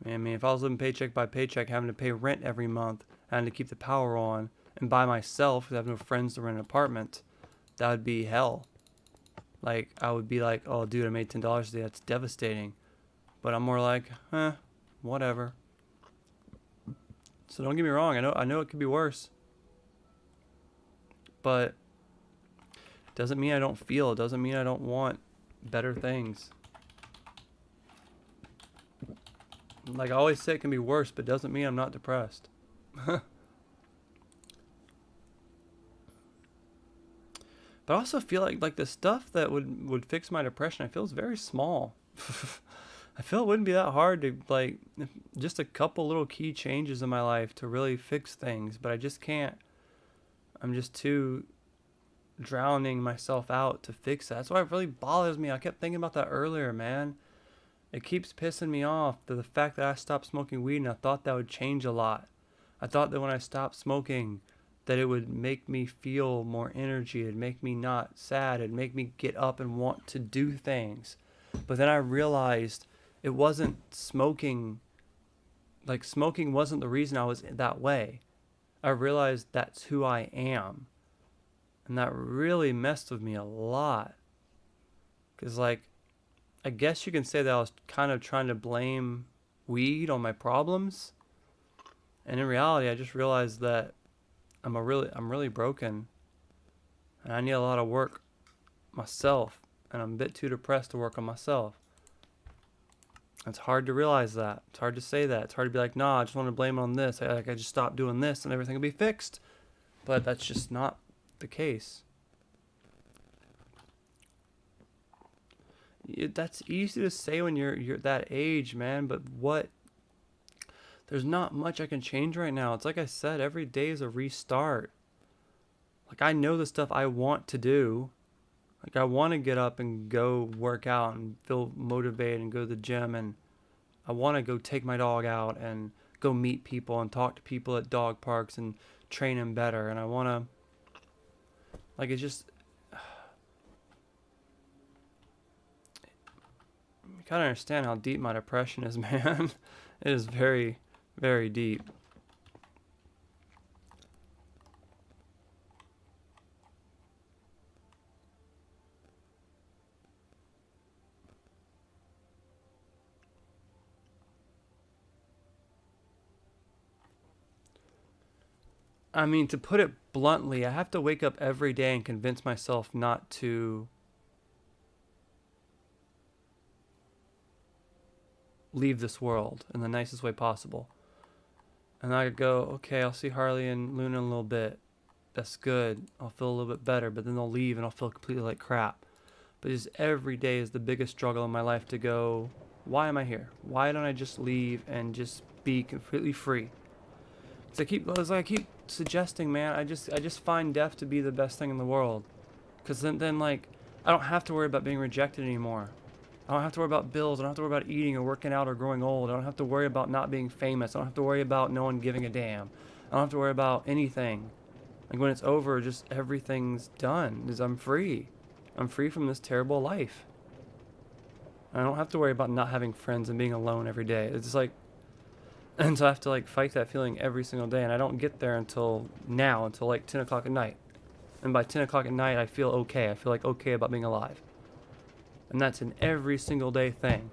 I mean, if I was living paycheck by paycheck, having to pay rent every month, having to keep the power on, and by myself, because I have no friends to rent an apartment, that would be hell. I would be like, oh dude, I made $10 a day, that's devastating. But I'm more like, whatever. So don't get me wrong, I know it could be worse. But doesn't mean I don't feel. It doesn't mean I don't want better things. I always say, it can be worse, but doesn't mean I'm not depressed. But I also feel like the stuff that would fix my depression, I feel is very small. I feel it wouldn't be that hard to just a couple little key changes in my life to really fix things, but I just can't. I'm just too drowning myself out to fix that. That's why it really bothers me. I kept thinking about that earlier, man. It keeps pissing me off, the fact that I stopped smoking weed, and I thought that would change a lot. I thought that when I stopped smoking, that it would make me feel more energy. It'd make me not sad. It'd make me get up and want to do things. But then I realized it wasn't smoking. Smoking wasn't the reason I was that way. I realized that's who I am. And that really messed with me a lot. Because, I guess you can say that I was kind of trying to blame weed on my problems. And in reality, I just realized that I'm really broken. And I need a lot of work myself. And I'm a bit too depressed to work on myself. It's hard to realize that. It's hard to say that. It's hard to be like, nah, I just want to blame it on this. I just stop doing this and everything will be fixed. But that's just not the case. That's easy to say when you're that age, man. But what? There's not much I can change right now. It's like I said, every day is a restart. Like I know the stuff I want to do. Like I want to get up and go work out and feel motivated and go to the gym, and I want to go take my dog out and go meet people and talk to people at dog parks and train them better. And I want to, like, it's just, you kind of understand how deep my depression is, man. It is very, very deep. I mean, to put it bluntly, I have to wake up every day and convince myself not to leave this world in the nicest way possible. And I go, okay, I'll see Harley and Luna in a little bit. That's good. I'll feel a little bit better. But then they'll leave and I'll feel completely like crap. But just every day is the biggest struggle in my life to go, why am I here? Why don't I just leave and just be completely free? It's like I keep suggesting, man, I just find death to be the best thing in the world. Because then like, I don't have to worry about being rejected anymore. I don't have to worry about bills. I don't have to worry about eating or working out or growing old. I don't have to worry about not being famous. I don't have to worry about no one giving a damn. I don't have to worry about anything. Like when it's over, just everything's done. Because I'm free. I'm free from this terrible life. I don't have to worry about not having friends and being alone every day. It's just like, and so I have to like fight that feeling every single day. And I don't get there until now, until like 10 o'clock at night. And by 10 o'clock at night, I feel okay. I feel like okay about being alive. And that's an every single day thing.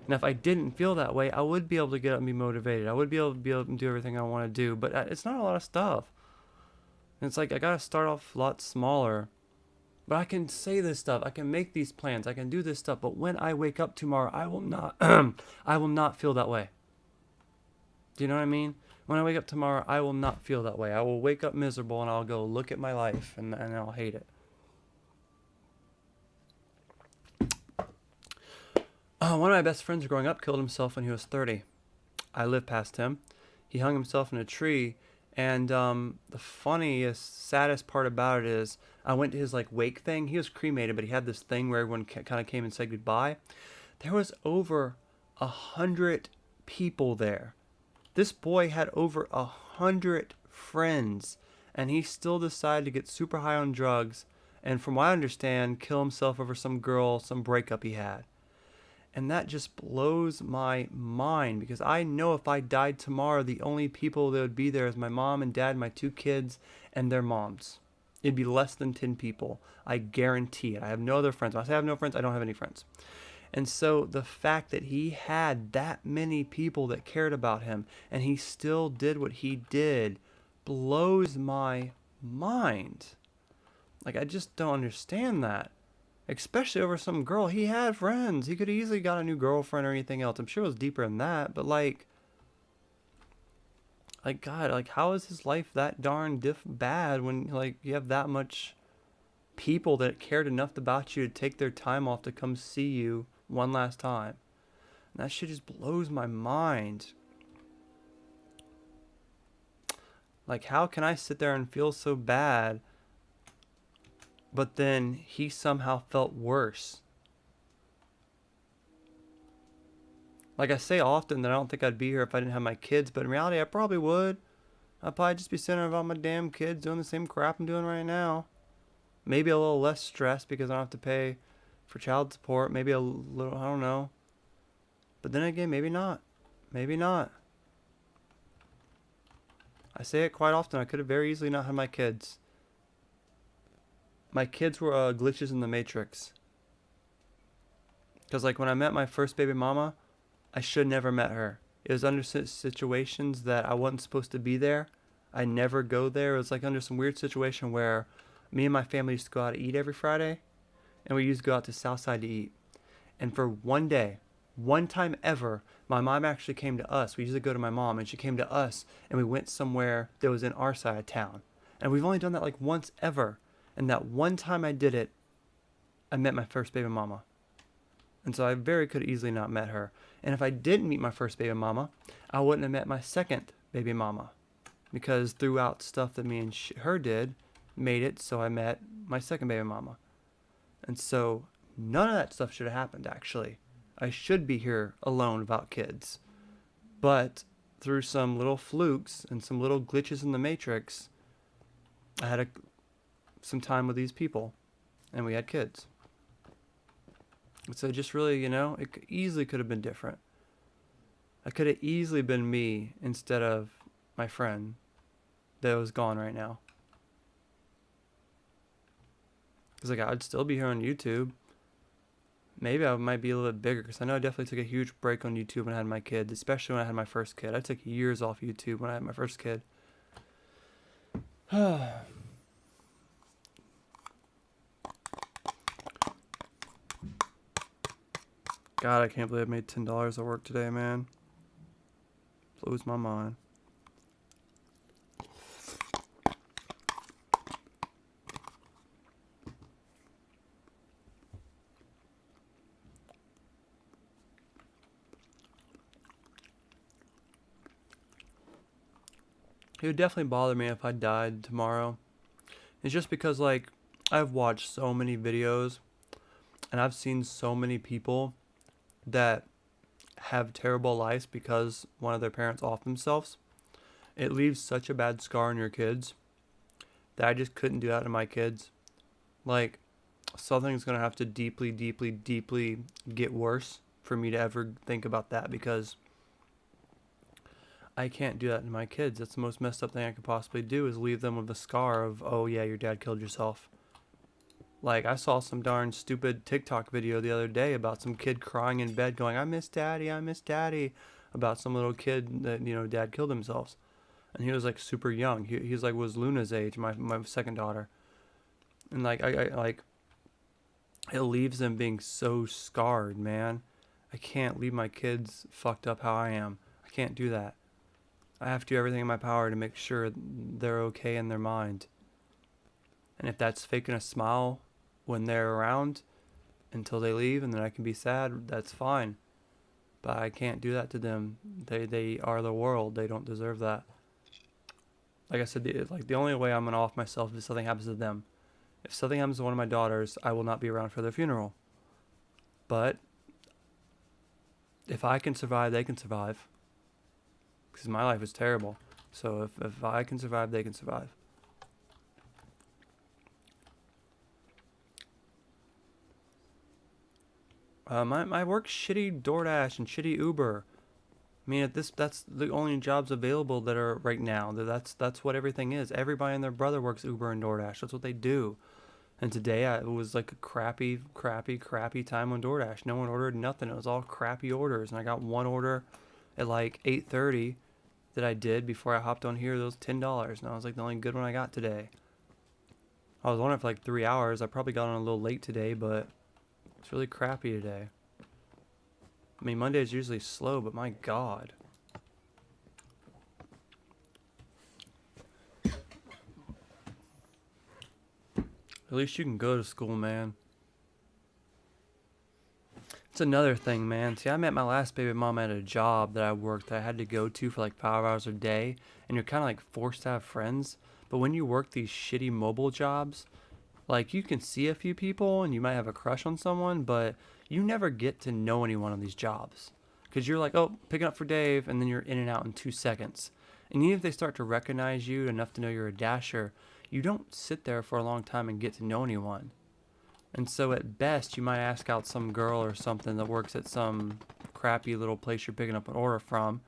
And if I didn't feel that way, I would be able to get up and be motivated. I would be able to do everything I want to do. But it's not a lot of stuff. And it's like I gotta start off a lot smaller. But I can say this stuff. I can make these plans. I can do this stuff. But when I wake up tomorrow, I will not. I will not feel that way. Do you know what I mean? When I wake up tomorrow, I will not feel that way. I will wake up miserable and I'll go look at my life and I'll hate it. One of my best friends growing up killed himself when he was 30. I lived past him. He hung himself in a tree. And the funniest, saddest part about it is I went to his like wake thing. He was cremated, but he had this thing where everyone kind of came and said goodbye. There was over 100 people there. This boy had over 100 friends, and he still decided to get super high on drugs, and from what I understand, kill himself over some girl, some breakup he had. And that just blows my mind because I know if I died tomorrow, the only people that would be there is my mom and dad, my 2 kids, and their moms. It'd be less than 10 people. I guarantee it. I have no other friends. When I say I have no friends, I don't have any friends. And so the fact that he had that many people that cared about him and he still did what he did blows my mind. Like, I just don't understand that. Especially over some girl. He had friends. He could have easily got a new girlfriend or anything else. I'm sure it was deeper than that. But like God, like how is his life that darn bad when like you have that much people that cared enough about you to take their time off to come see you one last time? And that shit just blows my mind. Like how can I sit there and feel so bad, but then he somehow felt worse? Like I say often that I don't think I'd be here if I didn't have my kids, but in reality I probably would. I'd probably just be sitting around my damn kids doing the same crap I'm doing right now. Maybe a little less stress because I don't have to pay for child support. Maybe a little, I don't know. But then again, maybe not. Maybe not. I say it quite often. I could have very easily not had my kids. My kids were glitches in the Matrix. Because like when I met my first baby mama, I should never met her. It was under situations that I wasn't supposed to be there. I never go there. It was like under some weird situation where me and my family used to go out to eat every Friday. And we used to go out to Southside to eat. And for one day, one time ever, my mom actually came to us. We usually go to my mom, and she came to us, and we went somewhere that was in our side of town. And we've only done that like once ever. And that one time I did it, I met my first baby mama. And so I very could easily not met her. And if I didn't meet my first baby mama, I wouldn't have met my second baby mama. Because throughout stuff that me and her did, made it so I met my second baby mama. And so none of that stuff should have happened, actually. I should be here alone without kids. But through some little flukes and some little glitches in the matrix, I had some time with these people, and we had kids. So just really, it easily could have been different. I could have easily been me instead of my friend that was gone right now. Because I'd still be here on YouTube. Maybe I might be a little bit bigger, because I know I definitely took a huge break on YouTube when I had my kids, especially when I had my first kid. I took years off YouTube when I had my first kid. God, I can't believe I made $10 at work today, man. Blows my mind. It would definitely bother me if I died tomorrow. It's just because, I've watched so many videos and I've seen so many people that have terrible lives because one of their parents off themselves. It leaves such a bad scar on your kids that I just couldn't do that to my kids. Something's going to have to deeply, deeply, deeply get worse for me to ever think about that, because I can't do that to my kids. That's the most messed up thing I could possibly do, is leave them with the scar of, oh yeah, your dad killed yourself. I saw some darn stupid TikTok video the other day about some kid crying in bed going, I miss daddy, about some little kid that, dad killed themselves. And he was super young. He's was Luna's age, my second daughter. And it leaves them being so scarred, man. I can't leave my kids fucked up how I am. I can't do that. I have to do everything in my power to make sure they're okay in their mind. And if that's faking a smile when they're around until they leave and then I can be sad, that's fine. But I can't do that to them. They are the world. They don't deserve that. Like I said, the only way I'm going to off myself is if something happens to them. If something happens to one of my daughters, I will not be around for their funeral. But if I can survive, they can survive. Because my life is terrible. So if I can survive, they can survive. My work's shitty DoorDash and shitty Uber. I mean, that's the only jobs available that are right now. That's what everything is. Everybody and their brother works Uber and DoorDash. That's what they do. And today it was a crappy time on DoorDash. No one ordered nothing. It was all crappy orders. And I got one order at 8:30 that I did before I hopped on here. That was $10. And I was the only good one I got today. I was on it for 3 hours. I probably got on a little late today, but it's really crappy today. I mean, Monday is usually slow, but my God. At least you can go to school, man. It's another thing, man. See, I met my last baby mom at a job that I worked that I had to go to for 5 hours a day, and you're kind of forced to have friends. But when you work these shitty mobile jobs, you can see a few people and you might have a crush on someone, but you never get to know anyone on these jobs. Because you're oh, picking up for Dave, and then you're in and out in 2 seconds. And even if they start to recognize you enough to know you're a dasher, you don't sit there for a long time and get to know anyone. And so at best, you might ask out some girl or something that works at some crappy little place you're picking up an order from.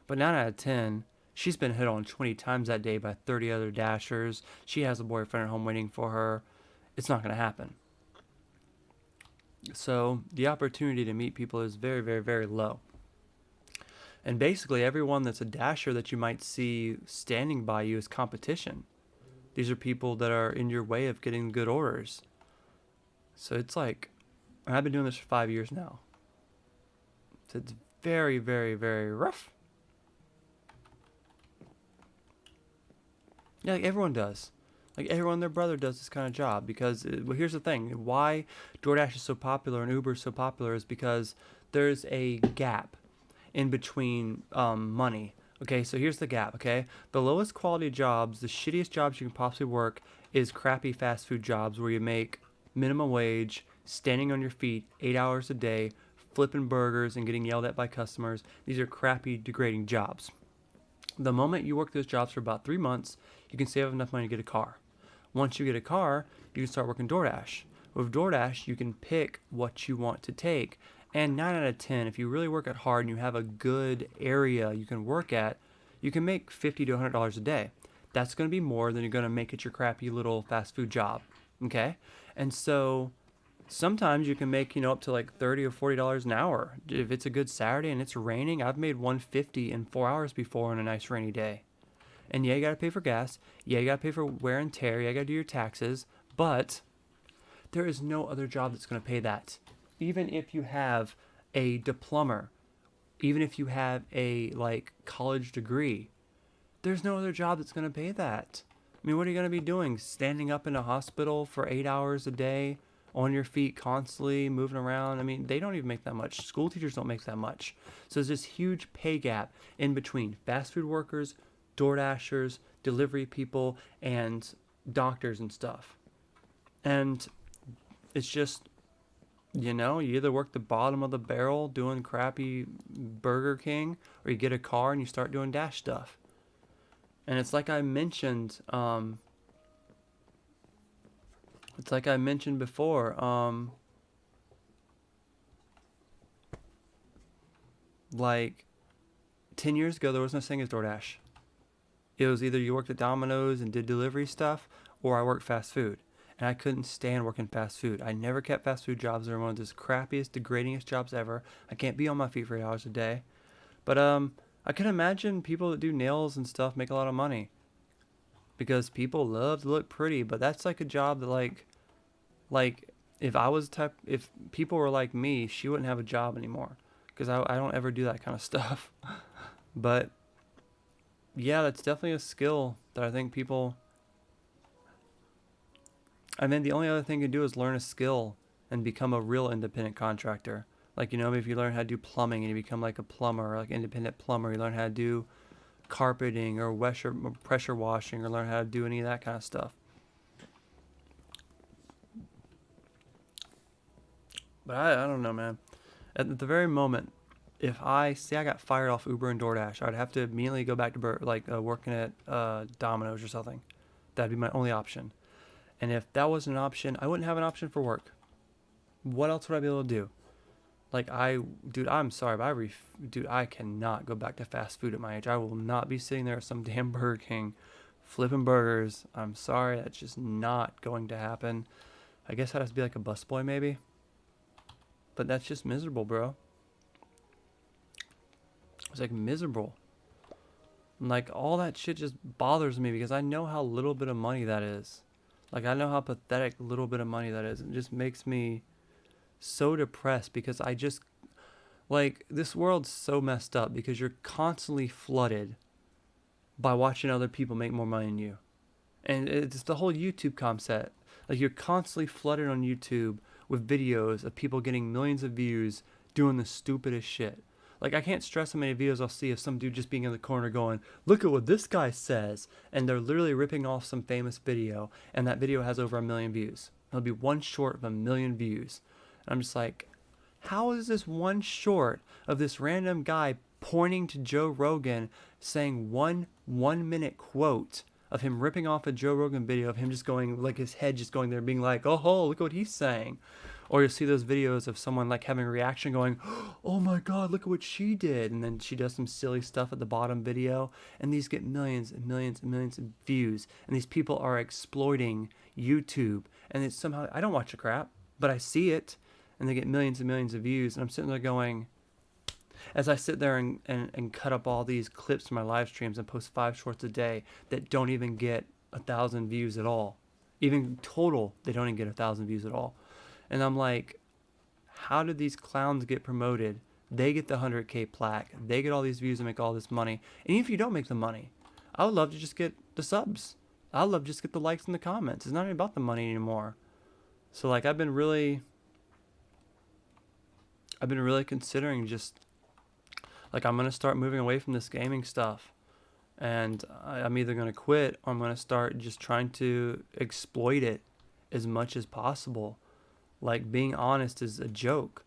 But 9 out of 10, she's been hit on 20 times that day by 30 other dashers. She has a boyfriend at home waiting for her. It's not going to happen. So the opportunity to meet people is very, very, very low. And basically everyone that's a dasher that you might see standing by you is competition. These are people that are in your way of getting good orders. So it's I've been doing this for 5 years now. So it's very, very, very rough. Yeah, everyone does. Like everyone and their brother does this kind of job because well, here's the thing: why DoorDash is so popular and Uber is so popular is because there's a gap in between money. Okay, so here's the gap. Okay, the lowest quality jobs, the shittiest jobs you can possibly work, is crappy fast food jobs where you make minimum wage, standing on your feet 8 hours a day, flipping burgers and getting yelled at by customers. These are crappy, degrading jobs. The moment you work those jobs for about 3 months, you can save enough money to get a car. Once you get a car, you can start working DoorDash. With DoorDash, you can pick what you want to take. And 9 out of 10, if you really work at hard and you have a good area you can work at, you can make $50 to $100 a day. That's going to be more than you're going to make at your crappy little fast food job. Okay? And so sometimes you can make, up to like $30 or $40 an hour. If it's a good Saturday and it's raining, I've made $150 in 4 hours before on a nice rainy day. And yeah, you gotta pay for gas. Yeah, you gotta pay for wear and tear. Yeah, you gotta do your taxes. But there is no other job that's gonna pay that. Even if you have a diploma, even if you have a college degree, there's no other job that's gonna pay that. I mean, what are you gonna be doing? Standing up in a hospital for 8 hours a day, on your feet constantly, moving around? I mean, they don't even make that much. School teachers don't make that much. So there's this huge pay gap in between fast food workers, DoorDashers, delivery people, and doctors and stuff. And it's just, you either work the bottom of the barrel doing crappy Burger King, or you get a car and you start doing Dash stuff. And it's like I mentioned, before, like 10 years ago, there was no thing as DoorDash. It was either you worked at Domino's and did delivery stuff, or I worked fast food. And I couldn't stand working fast food. I never kept fast food jobs. They're one of the crappiest, degradingest jobs ever. I can't be on my feet for 8 hours a day. But I can imagine people that do nails and stuff make a lot of money. Because people love to look pretty, but that's like a job that if people were like me, she wouldn't have a job anymore. Because I don't ever do that kind of stuff. But yeah, that's definitely a skill that I think people. And then the only other thing you can do is learn a skill and become a real independent contractor. Like, if you learn how to do plumbing and you become like a plumber, or like independent plumber, you learn how to do carpeting or pressure washing, or learn how to do any of that kind of stuff. But I don't know, man. At the very moment, if I got fired off Uber and DoorDash, I'd have to immediately go back to working at Domino's or something. That'd be my only option. And if that wasn't an option, I wouldn't have an option for work. What else would I be able to do? I'm sorry, but I cannot go back to fast food at my age. I will not be sitting there at some damn Burger King flipping burgers. I'm sorry, that's just not going to happen. I guess I'd have to be like a busboy maybe. But that's just miserable, bro. It's like miserable. And all that shit just bothers me because I know how little bit of money that is. I know how pathetic little bit of money that is. It just makes me so depressed because I just this world's so messed up because you're constantly flooded by watching other people make more money than you. And it's the whole YouTube concept. You're constantly flooded on YouTube with videos of people getting millions of views doing the stupidest shit. I can't stress how many videos I'll see of some dude just being in the corner going, look at what this guy says. And they're literally ripping off some famous video. And that video has over 1 million views. It'll be one short of 1 million views. And I'm just like, how is this one short of this random guy pointing to Joe Rogan saying one 1-minute quote of him ripping off a Joe Rogan video of him just going, his head just going there being like, oh, look what he's saying. Or you'll see those videos of someone having a reaction going, oh my God, look at what she did. And then she does some silly stuff at the bottom video. And these get millions and millions and millions of views. And these people are exploiting YouTube. And it's somehow, I don't watch the crap, but I see it. And they get millions and millions of views. And I'm sitting there going, as I sit there and cut up all these clips from my live streams and post 5 shorts a day that don't even get 1,000 views at all. Even total, they don't even get 1,000 views at all. And I'm like, how did these clowns get promoted? They get the 100K plaque. They get all these views and make all this money. And even if you don't make the money, I would love to just get the subs. I love just get the likes and the comments. It's not even about the money anymore. So like I've been really considering just like I'm gonna start moving away from this gaming stuff, and I'm either gonna quit or I'm gonna start just trying to exploit it as much as possible. Like being honest is a joke.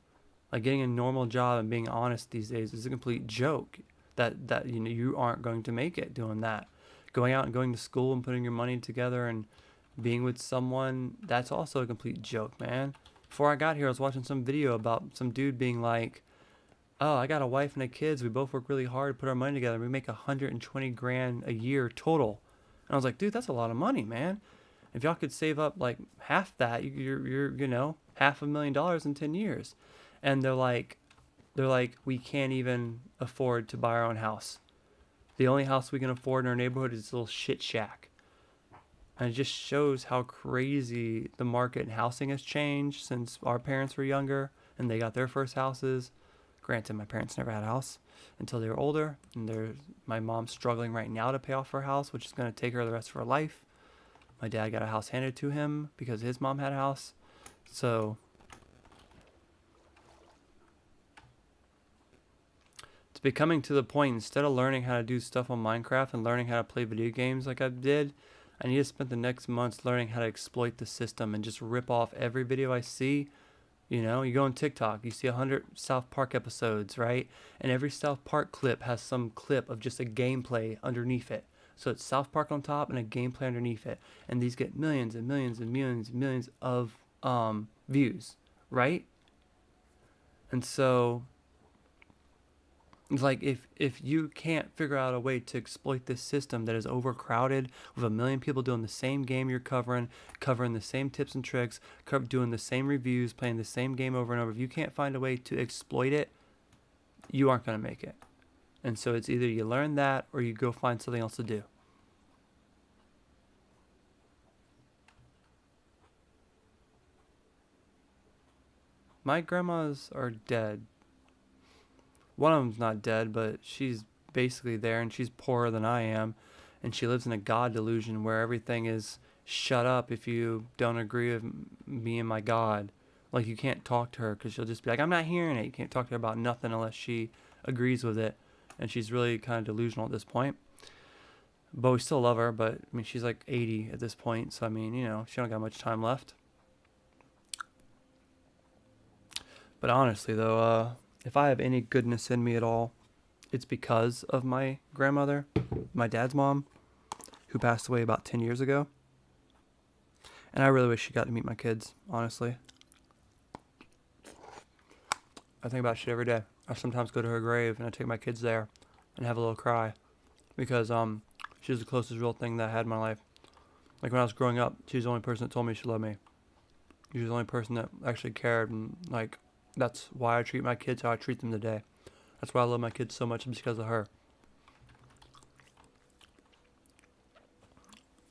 Like getting a normal job and being honest these days is a complete joke. That you know you aren't going to make it doing that. Going out and going to school and putting your money together and being with someone, that's also a complete joke, man. Before I got here, I was watching some video about some dude being like, "Oh, I got a wife and a kids. We both work really hard, put our money together. We make 120 grand a year total." And I was like, "Dude, that's a lot of money, man. If y'all could save up like half that, you're you know $500,000 in 10 years." And they're like, "We can't even afford to buy our own house. The only house we can afford in our neighborhood is this little shit shack." And it just shows how crazy the market in housing has changed since our parents were younger and they got their first houses. Granted, my parents never had a house until they were older, and my mom's struggling right now to pay off her house, which is going to take her the rest of her life. My dad got a house handed to him because his mom had a house. So it's becoming to the point, instead of learning how to do stuff on Minecraft and learning how to play video games like I did, I need to spend the next months learning how to exploit the system and just rip off every video I see. You know, you go on TikTok, you see 100 South Park episodes, right? And every South Park clip has some clip of just a gameplay underneath it. So it's South Park on top and a gameplay underneath it. And these get millions and millions and millions and millions of views, right? And so like if you can't figure out a way to exploit this system that is overcrowded with a million people doing the same game you're covering the same tips and tricks, doing the same reviews, playing the same game over and over, if you can't find a way to exploit it, you aren't going to make it. And so it's either you learn that or you go find something else to do. My grandmas are dead. One of them's not dead, but she's basically there, and she's poorer than I am, and she lives in a God delusion where everything is shut up if you don't agree with me and my God. Like you can't talk to her because she'll just be like, "I'm not hearing it." You can't talk to her about nothing unless she agrees with it, and she's really kind of delusional at this point. But we still love her. But I mean, she's like 80 at this point, so I mean, you know, she don't got much time left. But honestly, though, if I have any goodness in me at all, it's because of my grandmother, my dad's mom, who passed away about 10 years ago. And I really wish she got to meet my kids, honestly. I think about shit every day. I sometimes go to her grave and I take my kids there and have a little cry because she was the closest real thing that I had in my life. Like when I was growing up, she was the only person that told me she loved me. She was the only person that actually cared, and like that's why I treat my kids how I treat them today. That's why I love my kids so much, because of her.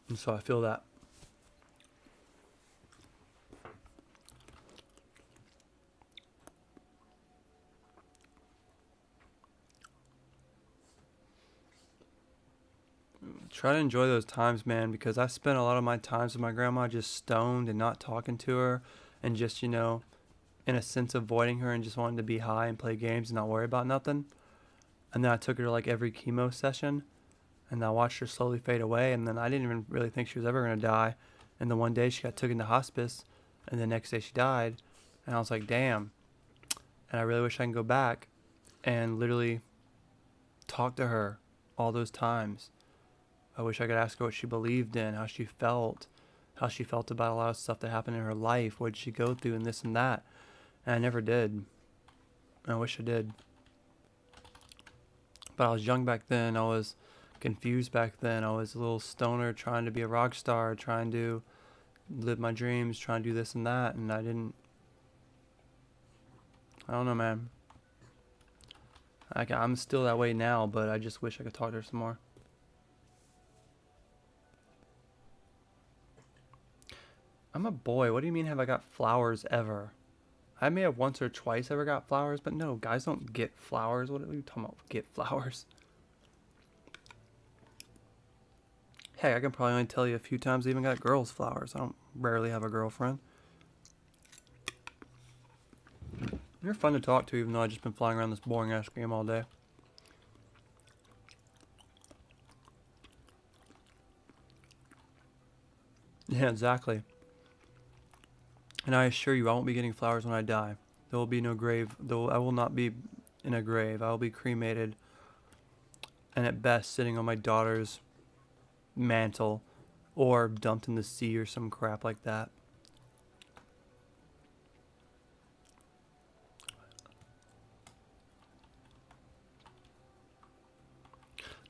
And so I feel that. Try to enjoy those times, man, because I spent a lot of my times with my grandma just stoned and not talking to her and just, you know, in a sense avoiding her and just wanting to be high and play games and not worry about nothing. And then I took her to like every chemo session and I watched her slowly fade away, and then I didn't even really think she was ever going to die. And then one day she got taken to hospice and the next day she died. And I was like, damn. And I really wish I can go back and literally talk to her all those times. I wish I could ask her what she believed in, how she felt about a lot of stuff that happened in her life, what did she go through, and this and that. And I never did. I wish I did. But I was young back then. I was confused back then. I was a little stoner trying to be a rock star, trying to live my dreams, trying to do this and that, and I don't know, man. I'm still that way now, but I just wish I could talk to her some more. I'm a boy. What do you mean have I got flowers ever? I may have once or twice ever got flowers, but no, guys don't get flowers. What are you talking about? Get flowers? Hey, I can probably only tell you a few times I even got girls' flowers. I don't rarely have a girlfriend. You're fun to talk to, even though I've just been flying around this boring ass game all day. Yeah, exactly. And I assure you, I won't be getting flowers when I die. There will be no grave. Though I will not be in a grave. I will be cremated, and at best, sitting on my daughter's mantle, or dumped in the sea or some crap like that.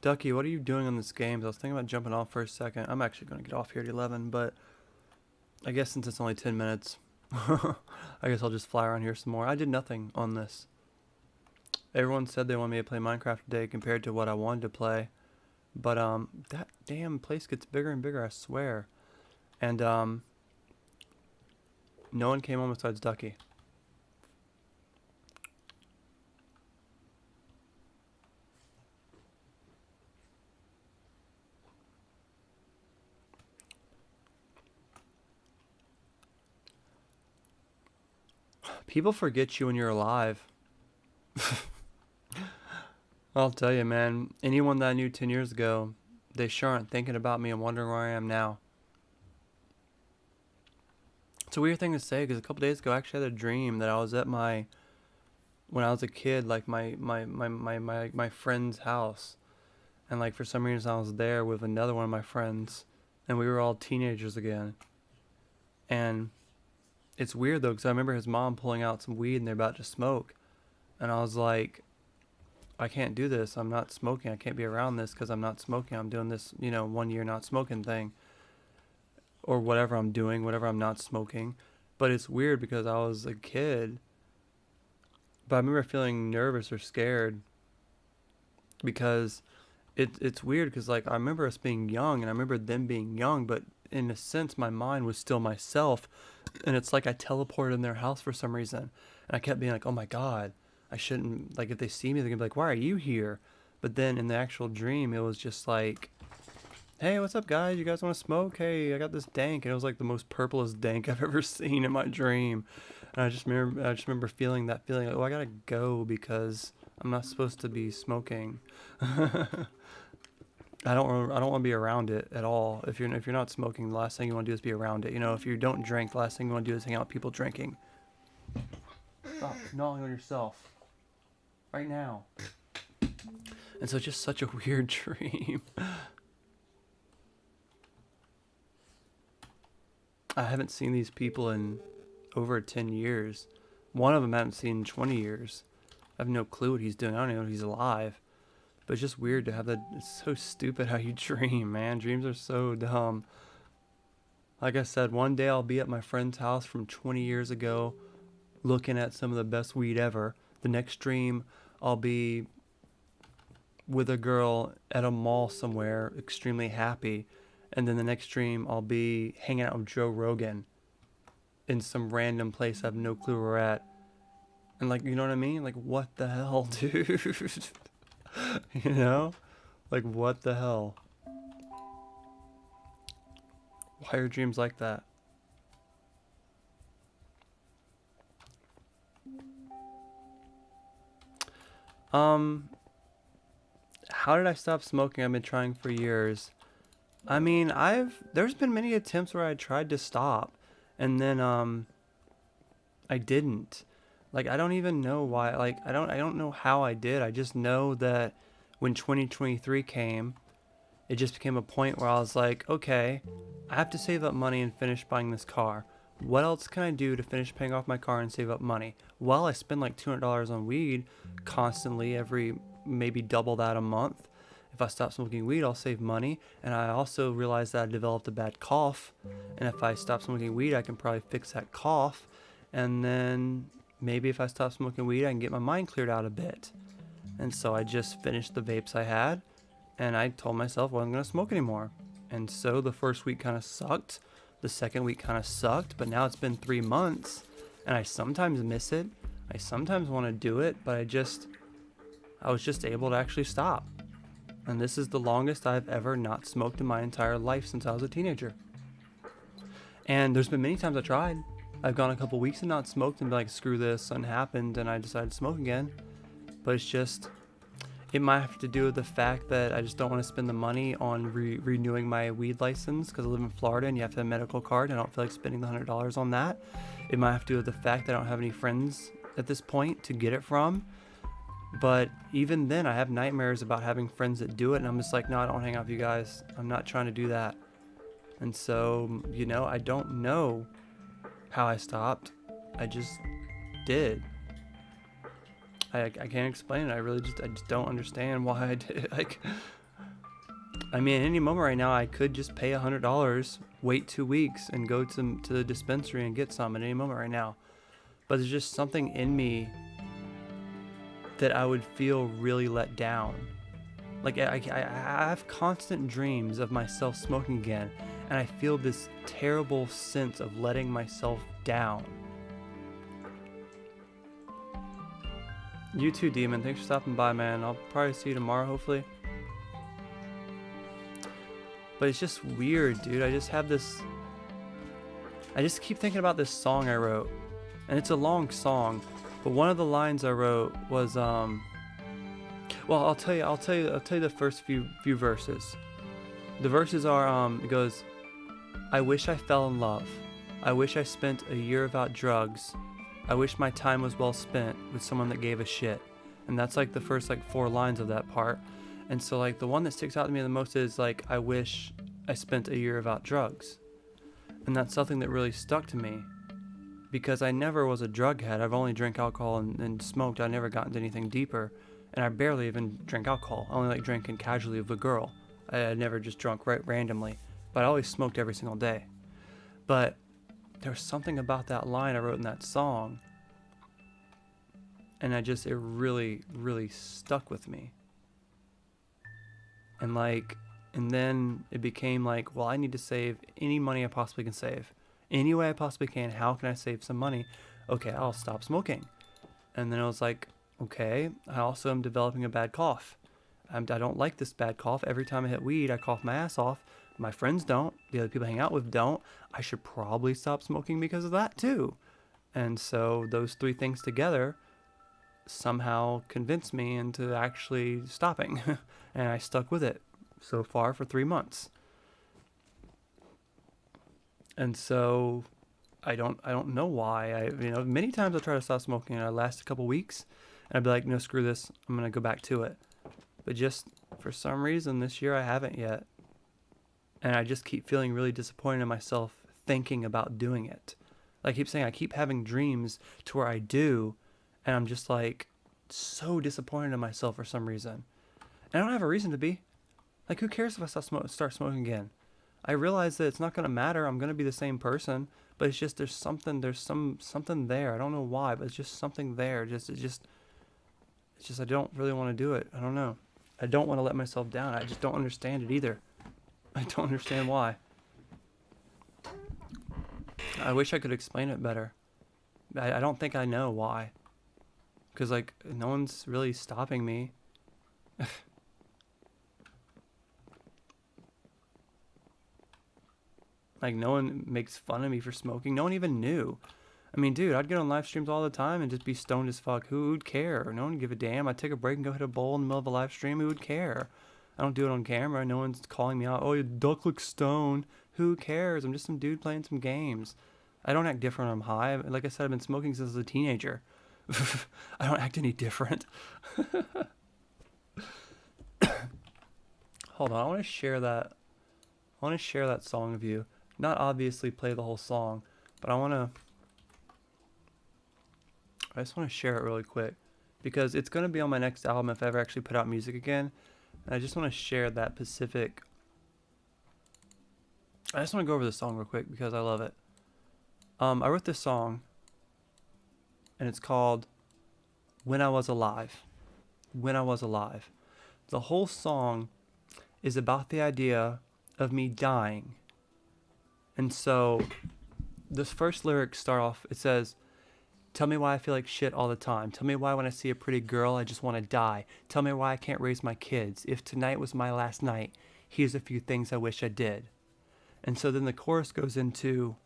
Ducky, what are you doing on this game? I was thinking about jumping off for a second. I'm actually going to get off here at 11, but I guess since it's only 10 minutes, I guess I'll just fly around here some more. I did nothing on this. Everyone said they wanted me to play Minecraft today compared to what I wanted to play. But that damn place gets bigger and bigger, I swear. And no one came on besides Ducky. People forget you when you're alive. I'll tell you, man. Anyone that I knew 10 years ago, they sure aren't thinking about me and wondering where I am now. It's a weird thing to say because a couple days ago I actually had a dream that I was at when I was a kid, like my friend's house. And like for some reason I was there with another one of my friends and we were all teenagers again. And it's weird though because I remember his mom pulling out some weed and they're about to smoke. And I was like, I can't do this. I'm not smoking. I can't be around this because I'm not smoking. I'm doing this, 1 year not smoking thing. Or whatever I'm doing, whatever I'm not smoking. But it's weird because I was a kid. But I remember feeling nervous or scared because it's weird because like I remember us being young and I remember them being young, but in a sense my mind was still myself, and it's like I teleported in their house for some reason, and I kept being like, oh my god, I shouldn't, like if they see me they're gonna be like, why are you here? But then in the actual dream it was just like, hey, what's up guys, you guys want to smoke? Hey, I got this dank. And it was like the most purplest dank I've ever seen in my dream. And I just remember feeling that feeling like, oh, I gotta go because I'm not supposed to be smoking. I don't want to be around it at all. If you're not smoking, the last thing you want to do is be around it. If you don't drink, the last thing you want to do is hang out with people drinking. Stop gnawing on yourself right now. And so it's just such a weird dream. I haven't seen these people in over 10 years. One of them I haven't seen in 20 years. I have no clue what he's doing. I don't even know if he's alive. But it's just weird to have that. It's so stupid how you dream, man. Dreams are so dumb. Like I said, one day I'll be at my friend's house from 20 years ago looking at some of the best weed ever. The next dream I'll be with a girl at a mall somewhere, extremely happy. And then the next dream I'll be hanging out with Joe Rogan in some random place I have no clue where we're at. And like, you know what I mean? Like, what the hell, dude? Like, what the hell? Why are dreams like that? How did I stop smoking? I've been trying for years. I mean, there's been many attempts where I tried to stop and then I didn't. Like I don't even know why. Like I don't know how I did. I just know that when 2023 came, it just became a point where I was like, okay, I have to save up money and finish buying this car. What else can I do to finish paying off my car and save up money? Well, I spend like $200 on weed constantly, every maybe double that a month. If I stop smoking weed, I'll save money. And I also realized that I developed a bad cough. And if I stop smoking weed, I can probably fix that cough. And then maybe if I stop smoking weed, I can get my mind cleared out a bit. And so I just finished the vapes I had. And I told myself I wasn't going to smoke anymore. And so the first week kind of sucked. The second week kind of sucked. But now it's been 3 months. And I sometimes miss it. I sometimes want to do it. But I was just able to actually stop. And this is the longest I've ever not smoked in my entire life since I was a teenager. And there's been many times I tried. I've gone a couple weeks and not smoked and been like, screw this, something happened, and I decided to smoke again. But it's just, it might have to do with the fact that I just don't want to spend the money on renewing my weed license because I live in Florida and you have to have a medical card. I don't feel like spending the $100 on that. It might have to do with the fact that I don't have any friends at this point to get it from. But even then, I have nightmares about having friends that do it, and I'm just like, no, I don't hang out with you guys. I'm not trying to do that. And so, you know, I don't know how I stopped. I just did. I can't explain it. I just don't understand why I did it. Like, I mean, at any moment right now, I could just pay $100, wait 2 weeks, and go to the dispensary and get some at any moment right now. But there's just something in me that I would feel really let down. Like, I have constant dreams of myself smoking again, and I feel this terrible sense of letting myself down. You too, Demon. Thanks for stopping by, man. I'll probably see you tomorrow, hopefully. But it's just weird, dude. I just keep thinking about this song I wrote. And it's a long song. But one of the lines I wrote was, well, I'll tell you the first few verses. The verses are, it goes, I wish I fell in love. I wish I spent a year without drugs. I wish my time was well spent with someone that gave a shit. And that's like the first like 4 lines of that part. And so like the one that sticks out to me the most is like, I wish I spent a year without drugs. And that's something that really stuck to me. Because I never was a drug head. I've only drank alcohol and smoked. I never got into anything deeper. And I barely even drank alcohol. I only like drinking casually with a girl. I had never just drunk randomly. But I always smoked every single day. But there's something about that line I wrote in that song. And it really, really stuck with me. And then it became like, well, I need to save any money I possibly can save. Any way I possibly can. How can I save some money? Okay, I'll stop smoking. And then I was like, okay, I also am developing a bad cough. I don't like this bad cough. Every time I hit weed, I cough my ass off. My friends don't. The other people I hang out with don't. I should probably stop smoking because of that too. And so those 3 things together somehow convinced me into actually stopping. And I stuck with it so far for 3 months. And so I don't know why. Many times I try to stop smoking and I last a couple weeks and I'd be like, no, screw this. I'm going to go back to it. But just for some reason this year I haven't yet. And I just keep feeling really disappointed in myself thinking about doing it. Like I keep saying, I keep having dreams to where I do. And I'm just like so disappointed in myself for some reason. And I don't have a reason to be. Like, who cares if I start smoking again? I realize that it's not going to matter. I'm going to be the same person, but it's just there's something there. I don't know why, but it's just something there. It's just I don't really want to do it. I don't know. I don't want to let myself down. I just don't understand it either. I don't understand why. I wish I could explain it better. I don't think I know why. Because like no one's really stopping me. Like, no one makes fun of me for smoking. No one even knew. I mean, dude, I'd get on live streams all the time and just be stoned as fuck. Who would care? No one would give a damn. I'd take a break and go hit a bowl in the middle of a live stream. Who would care? I don't do it on camera. No one's calling me out. Oh, your duck looks stoned. Who cares? I'm just some dude playing some games. I don't act different when I'm high. Like I said, I've been smoking since I was a teenager. I don't act any different. Hold on. I want to share that song with you. Not obviously play the whole song, but I just want to share it really quick because it's going to be on my next album if I ever actually put out music again. And I just want to share that Pacific. I just want to go over the song real quick because I love it. I wrote this song and it's called When I Was Alive. When I Was Alive. The whole song is about the idea of me dying. And so this first lyric start off, it says, Tell me why I feel like shit all the time. Tell me why when I see a pretty girl, I just want to die. Tell me why I can't raise my kids. If tonight was my last night, here's a few things I wish I did. And so then the chorus goes into,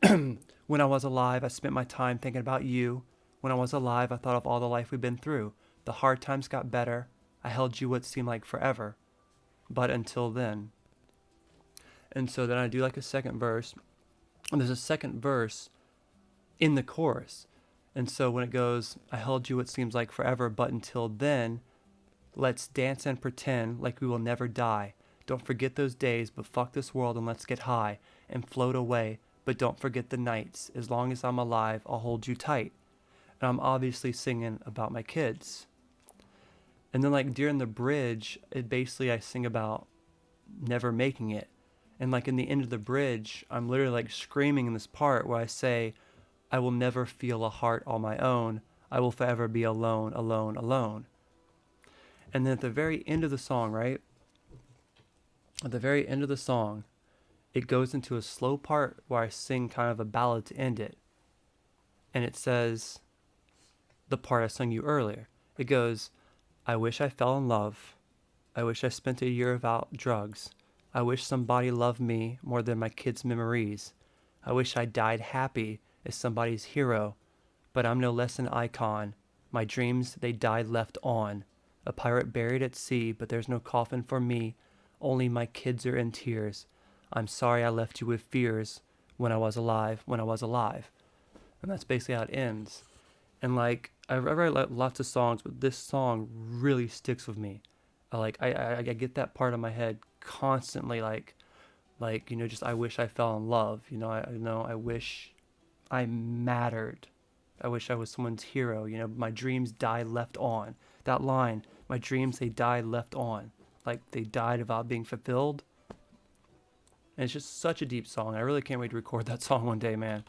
when I was alive, I spent my time thinking about you. When I was alive, I thought of all the life we've been through. The hard times got better. I held you what seemed like forever. But until then. And so then I do like a second verse. And there's a second verse in the chorus. And so when it goes, I held you what seems like forever, but until then, let's dance and pretend like we will never die. Don't forget those days, but fuck this world and let's get high and float away. But don't forget the nights. As long as I'm alive, I'll hold you tight. And I'm obviously singing about my kids. And then like during the bridge, it basically I sing about never making it. And like in the end of the bridge, I'm literally like screaming in this part where I say, I will never feel a heart all my own. I will forever be alone, alone, alone. And then at the very end of the song, right? At the very end of the song, it goes into a slow part where I sing kind of a ballad to end it. And it says, the part I sung you earlier. It goes, I wish I fell in love. I wish I spent a year without drugs. I wish somebody loved me more than my kids' memories. I wish I died happy as somebody's hero, but I'm no less an icon. My dreams, they died left on. A pirate buried at sea, but there's no coffin for me. Only my kids are in tears. I'm sorry I left you with fears when I was alive, when I was alive. And that's basically how it ends. And like, I write lots of songs, but this song really sticks with me. I get that part of my head constantly, like, you know, just I wish I fell in love. You know, I wish I mattered. I wish I was someone's hero. You know, my dreams died left on. That line, my dreams, they died left on. Like they died without being fulfilled. And it's just such a deep song. I really can't wait to record that song one day, man.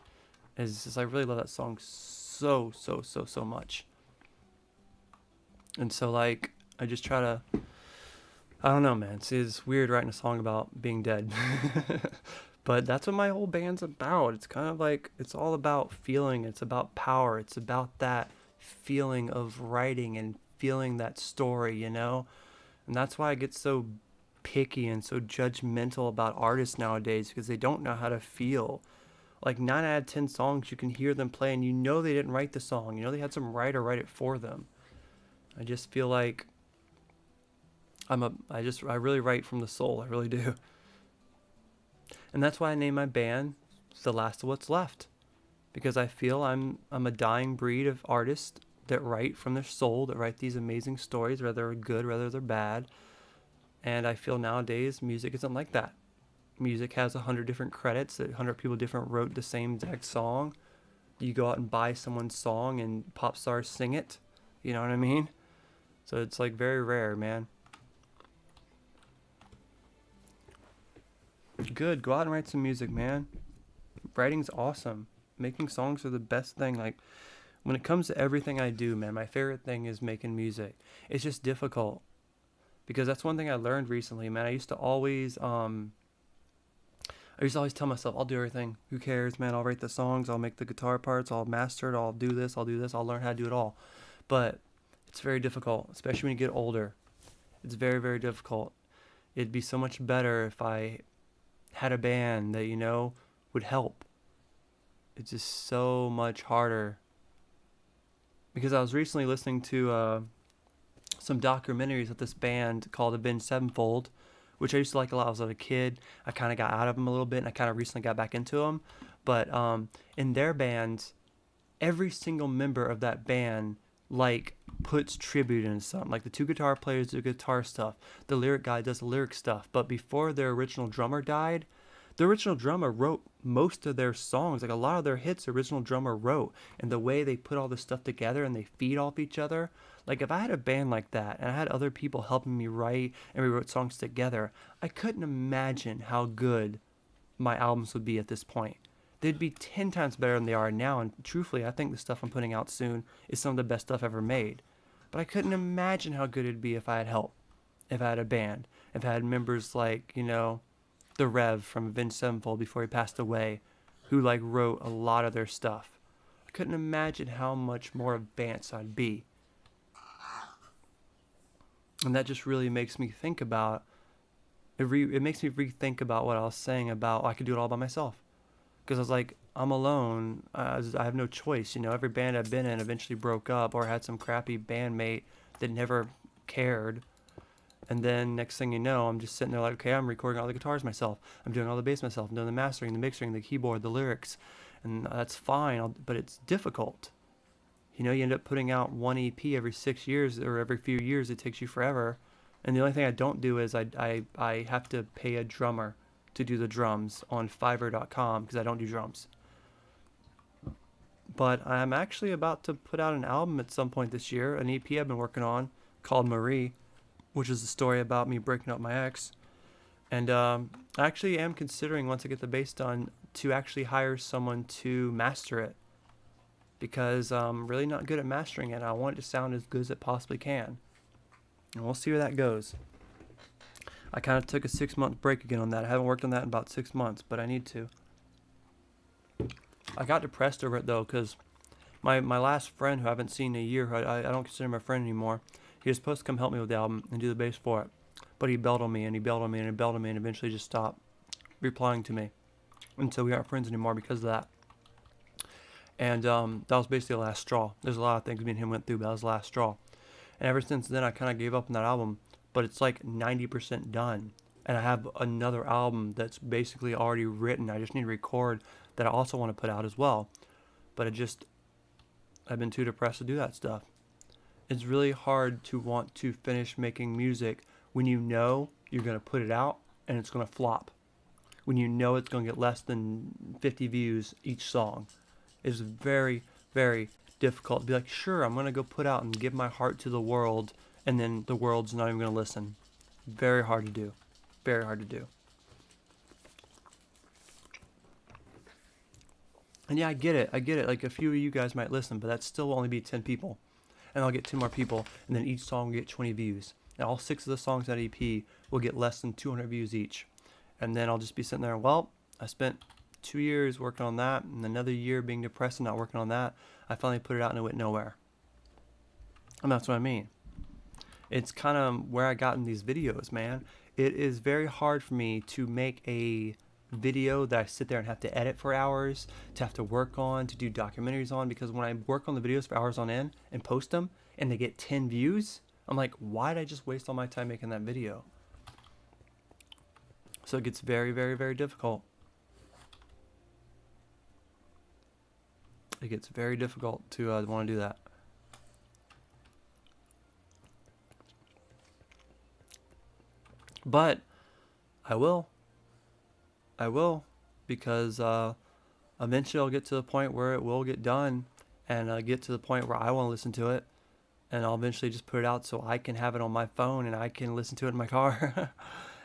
It's just, I really love that song so much. And so like, I just try to, I don't know, man. It's weird writing a song about being dead. But that's what my whole band's about. It's kind of like, it's all about feeling. It's about power. It's about that feeling of writing and feeling that story, you know? And that's why I get so picky and so judgmental about artists nowadays, because they don't know how to feel. Like 9 out of 10 songs, you can hear them play and you know they didn't write the song. You know they had some writer write it for them. I just feel like I really write from the soul. I really do. And that's why I named my band The Last of What's Left, because I feel I'm a dying breed of artists that write from their soul, that write these amazing stories, whether they're good, whether they're bad. And I feel nowadays music isn't like that. Music has 100 different credits, that 100 people different wrote the same exact song. You go out and buy someone's song and pop stars sing it. You know what I mean? So it's like very rare, man. Good, go out and write some music, man. Writing's awesome. Making songs are the best thing. Like, when it comes to everything I do, man, my favorite thing is making music. It's just difficult, because that's one thing I learned recently, man. I used to always tell myself, I'll do everything. Who cares, man? I'll write the songs, I'll make the guitar parts, I'll master it, I'll do this, I'll learn how to do it all. But it's very difficult, especially when you get older. It's very, very difficult. It'd be so much better if I had a band that, you know, would help. It's just so much harder. Because I was recently listening to some documentaries of this band called Avenged Sevenfold, which I used to like a lot as a kid. I kind of got out of them a little bit, and I kind of recently got back into them. But in their band, every single member of that band like puts tribute into something. Like the 2 guitar players do guitar stuff, the lyric guy does the lyric stuff. But before their original drummer died, the original drummer wrote most of their songs. Like a lot of their hits, the original drummer wrote. And the way they put all this stuff together and they feed off each other. Like if I had a band like that and I had other people helping me write and we wrote songs together, I couldn't imagine how good my albums would be at this point. They'd be 10 times better than they are now. And truthfully, I think the stuff I'm putting out soon is some of the best stuff ever made. But I couldn't imagine how good it'd be if I had help, if I had a band, if I had members like, you know, the Rev from Avenged Sevenfold before he passed away, who like wrote a lot of their stuff. I couldn't imagine how much more advanced I'd be. And that just really makes me think about it makes me rethink about what I was saying about I could do it all by myself. Because I was like, I'm alone. I have no choice. You know, every band I've been in eventually broke up or had some crappy bandmate that never cared. And then next thing you know, I'm just sitting there like, okay, I'm recording all the guitars myself. I'm doing all the bass myself. I'm doing the mastering, the mixing, the keyboard, the lyrics. And that's fine, but it's difficult. You know, you end up putting out one EP every 6 years or every few years. It takes you forever. And the only thing I don't do is I have to pay a drummer to do the drums on Fiverr.com because I don't do drums. But I'm actually about to put out an album at some point this year, an EP I've been working on called Marie, which is a story about me breaking up my ex. And I actually am considering, once I get the bass done, to actually hire someone to master it. Because I'm really not good at mastering it. I want it to sound as good as it possibly can. And we'll see where that goes. I kind of took a 6-month break again on that. I haven't worked on that in about 6 months, but I need to. I got depressed over it though, because my last friend who I haven't seen in a year, I don't consider him a friend anymore, he was supposed to come help me with the album and do the bass for it. But he bailed on me and he bailed on me and he bailed on me and eventually just stopped replying to me. And so we aren't friends anymore because of that. And that was basically the last straw. There's a lot of things me and him went through, but that was the last straw. And ever since then, I kind of gave up on that album. But it's like 90% done. And I have another album that's basically already written. I just need to record that I also want to put out as well. But I've been too depressed to do that stuff. It's really hard to want to finish making music when you know you're going to put it out and it's going to flop. When you know it's going to get less than 50 views each song. It's very, very difficult to be like, sure, I'm going to go put out and give my heart to the world, and then the world's not even going to listen. Very hard to do. Very hard to do. And yeah, I get it. Like, a few of you guys might listen, but that still will only be 10 people. And I'll get 10 more people, and then each song will get 20 views. And all 6 of the songs on that EP will get less than 200 views each. And then I'll just be sitting there, well, I spent 2 years working on that, and another year being depressed and not working on that. I finally put it out and it went nowhere. And that's what I mean. It's kind of where I got in these videos, man. It is very hard for me to make a video that I sit there and have to edit for hours, to have to work on, to do documentaries on, because when I work on the videos for hours on end and post them and they get 10 views, I'm like, why did I just waste all my time making that video? So it gets very, very, very difficult. It gets very difficult to want to do that. But I will, because eventually I'll get to the point where it will get done, and get to the point where I want to listen to it, and I'll eventually just put it out so I can have it on my phone and I can listen to it in my car.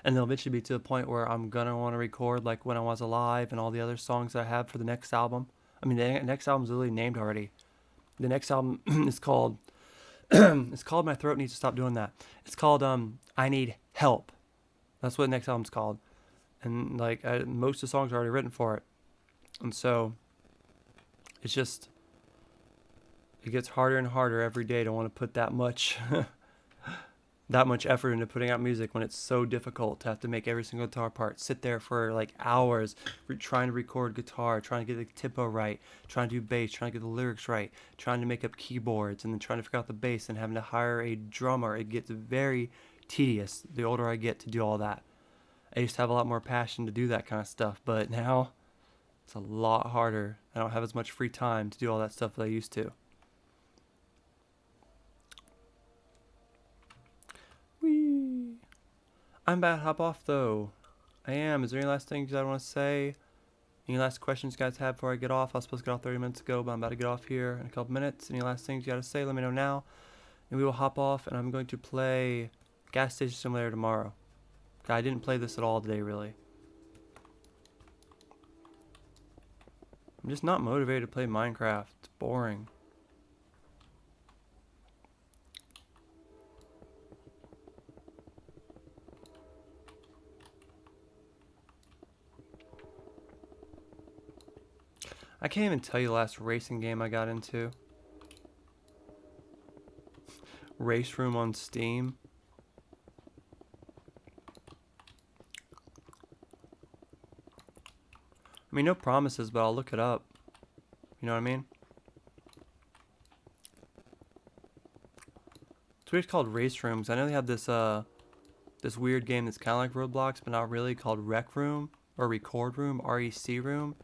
And they'll eventually be to the point where I'm gonna want to record like When I Was Alive and all the other songs I have for the next album. I mean, the next album's literally named already. The next album is called it's called My Throat Needs to Stop Doing That. It's called I Need Help. That's what the next album's called. And like most of the songs are already written for it. And so it's just, it gets harder and harder every day to want to put that much that much effort into putting out music when it's so difficult to have to make every single guitar part, sit there for like hours trying to record guitar, trying to get the tempo right, trying to do bass, trying to get the lyrics right, trying to make up keyboards, and then trying to figure out the bass and having to hire a drummer. It gets very tedious the older I get to do all that. I used to have a lot more passion to do that kind of stuff, but now it's a lot harder. I don't have as much free time to do all that stuff that I used to. Whee! I'm about to hop off though. I am. Is there any last things I want to say? Any last questions you guys have before I get off? I was supposed to get off 30 minutes ago, but I'm about to get off here in a couple minutes. Any last things you got to say? Let me know now. And we will hop off, and I'm going to play Gas Station Simulator tomorrow. I didn't play this at all today, really. I'm just not motivated to play Minecraft. It's boring. I can't even tell you the last racing game I got into. Race Room on Steam. I mean, no promises, but I'll look it up. You know what I mean? It's weird, called Race Rooms. I know they have this this weird game that's kind of like Roblox, but not really, called Rec Room or Record Room, REC Room.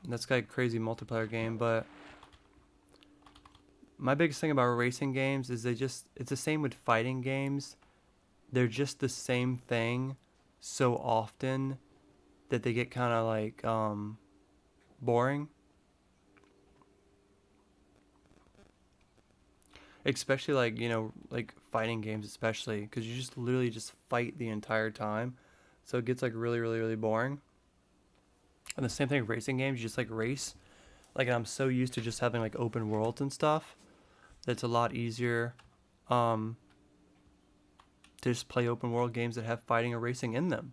And that's like a crazy multiplayer game, but my biggest thing about racing games is it's the same with fighting games. They're just the same thing so often that they get kind of like boring. Especially like, you know, like fighting games, especially because you just literally just fight the entire time. So it gets like really boring. And the same thing with racing games, you just like race. Like, I'm so used to just having like open worlds and stuff that's a lot easier to just play open world games that have fighting or racing in them.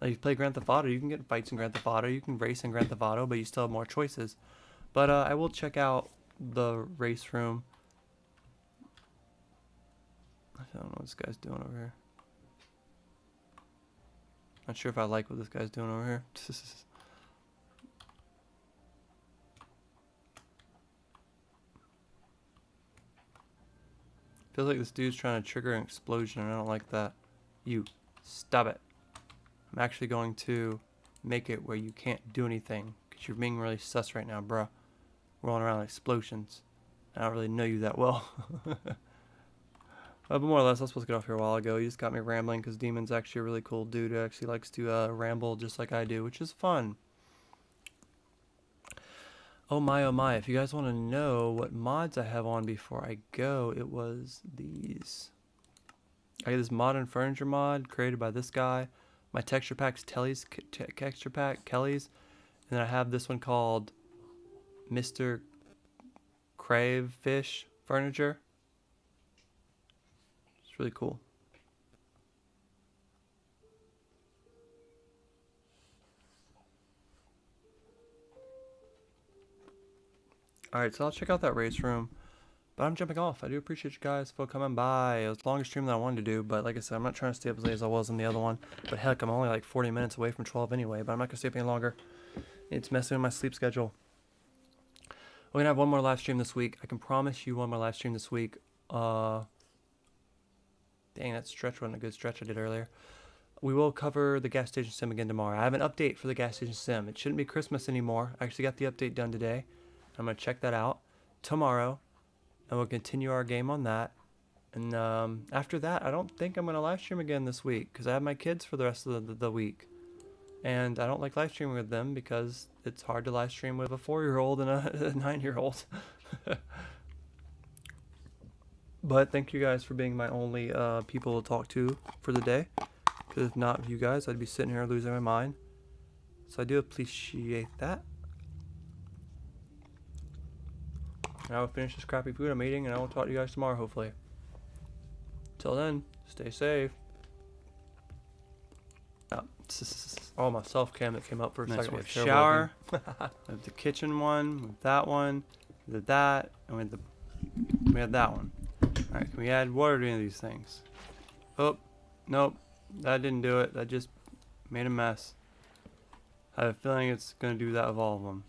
Like, if you play Grand Theft Auto, you can get fights in Grand Theft Auto, you can race in Grand Theft Auto, but you still have more choices. But I will check out the Race Room. I don't know what this guy's doing over here. Not sure if I like what this guy's doing over here. Feels like this dude's trying to trigger an explosion, and I don't like that. You, stop it. I'm actually going to make it where you can't do anything, because you're being really sus right now, bruh. Rolling around like explosions. I don't really know you that well. But more or less, I was supposed to get off here a while ago. You just got me rambling, because Demon's actually a really cool dude who actually likes to ramble just like I do, which is fun. Oh my, if you guys want to know what mods I have on before I go, it was these. I got this modern furniture mod created by this guy. My texture pack's Kelly's texture pack, Kelly's. And then I have this one called Mr. Crayfish Furniture. It's really cool. Alright, so I'll check out that race room. But I'm jumping off. I do appreciate you guys for coming by. It was the longest stream that I wanted to do, but like I said, I'm not trying to stay up as late as I was on the other one. But heck, I'm only like 40 minutes away from 12 anyway, but I'm not going to stay up any longer. It's messing with my sleep schedule. We're going to have one more live stream this week. I can promise you one more live stream this week. Dang, that stretch wasn't a good stretch I did earlier. We will cover the gas station sim again tomorrow. I have an update for the gas station sim. It shouldn't be Christmas anymore. I actually got the update done today. I'm going to check that out tomorrow. And we'll continue our game on that. And after that, I don't think I'm going to live stream again this week, because I have my kids for the rest of the week. And I don't like live streaming with them because it's hard to live stream with a 4-year-old and a 9-year-old. But thank you guys for being my only people to talk to for the day. Because if not you guys, I'd be sitting here losing my mind. So I do appreciate that. And I will finish this crappy food I'm eating, and I will talk to you guys tomorrow, hopefully. Till then, stay safe. Oh, my self-cam that came up for a second. We have shower, we have the kitchen one, we have that one, we have that, and we have that one. Alright, can we add water to any of these things? Oh, nope, that didn't do it. That just made a mess. I have a feeling it's going to do that with all of them.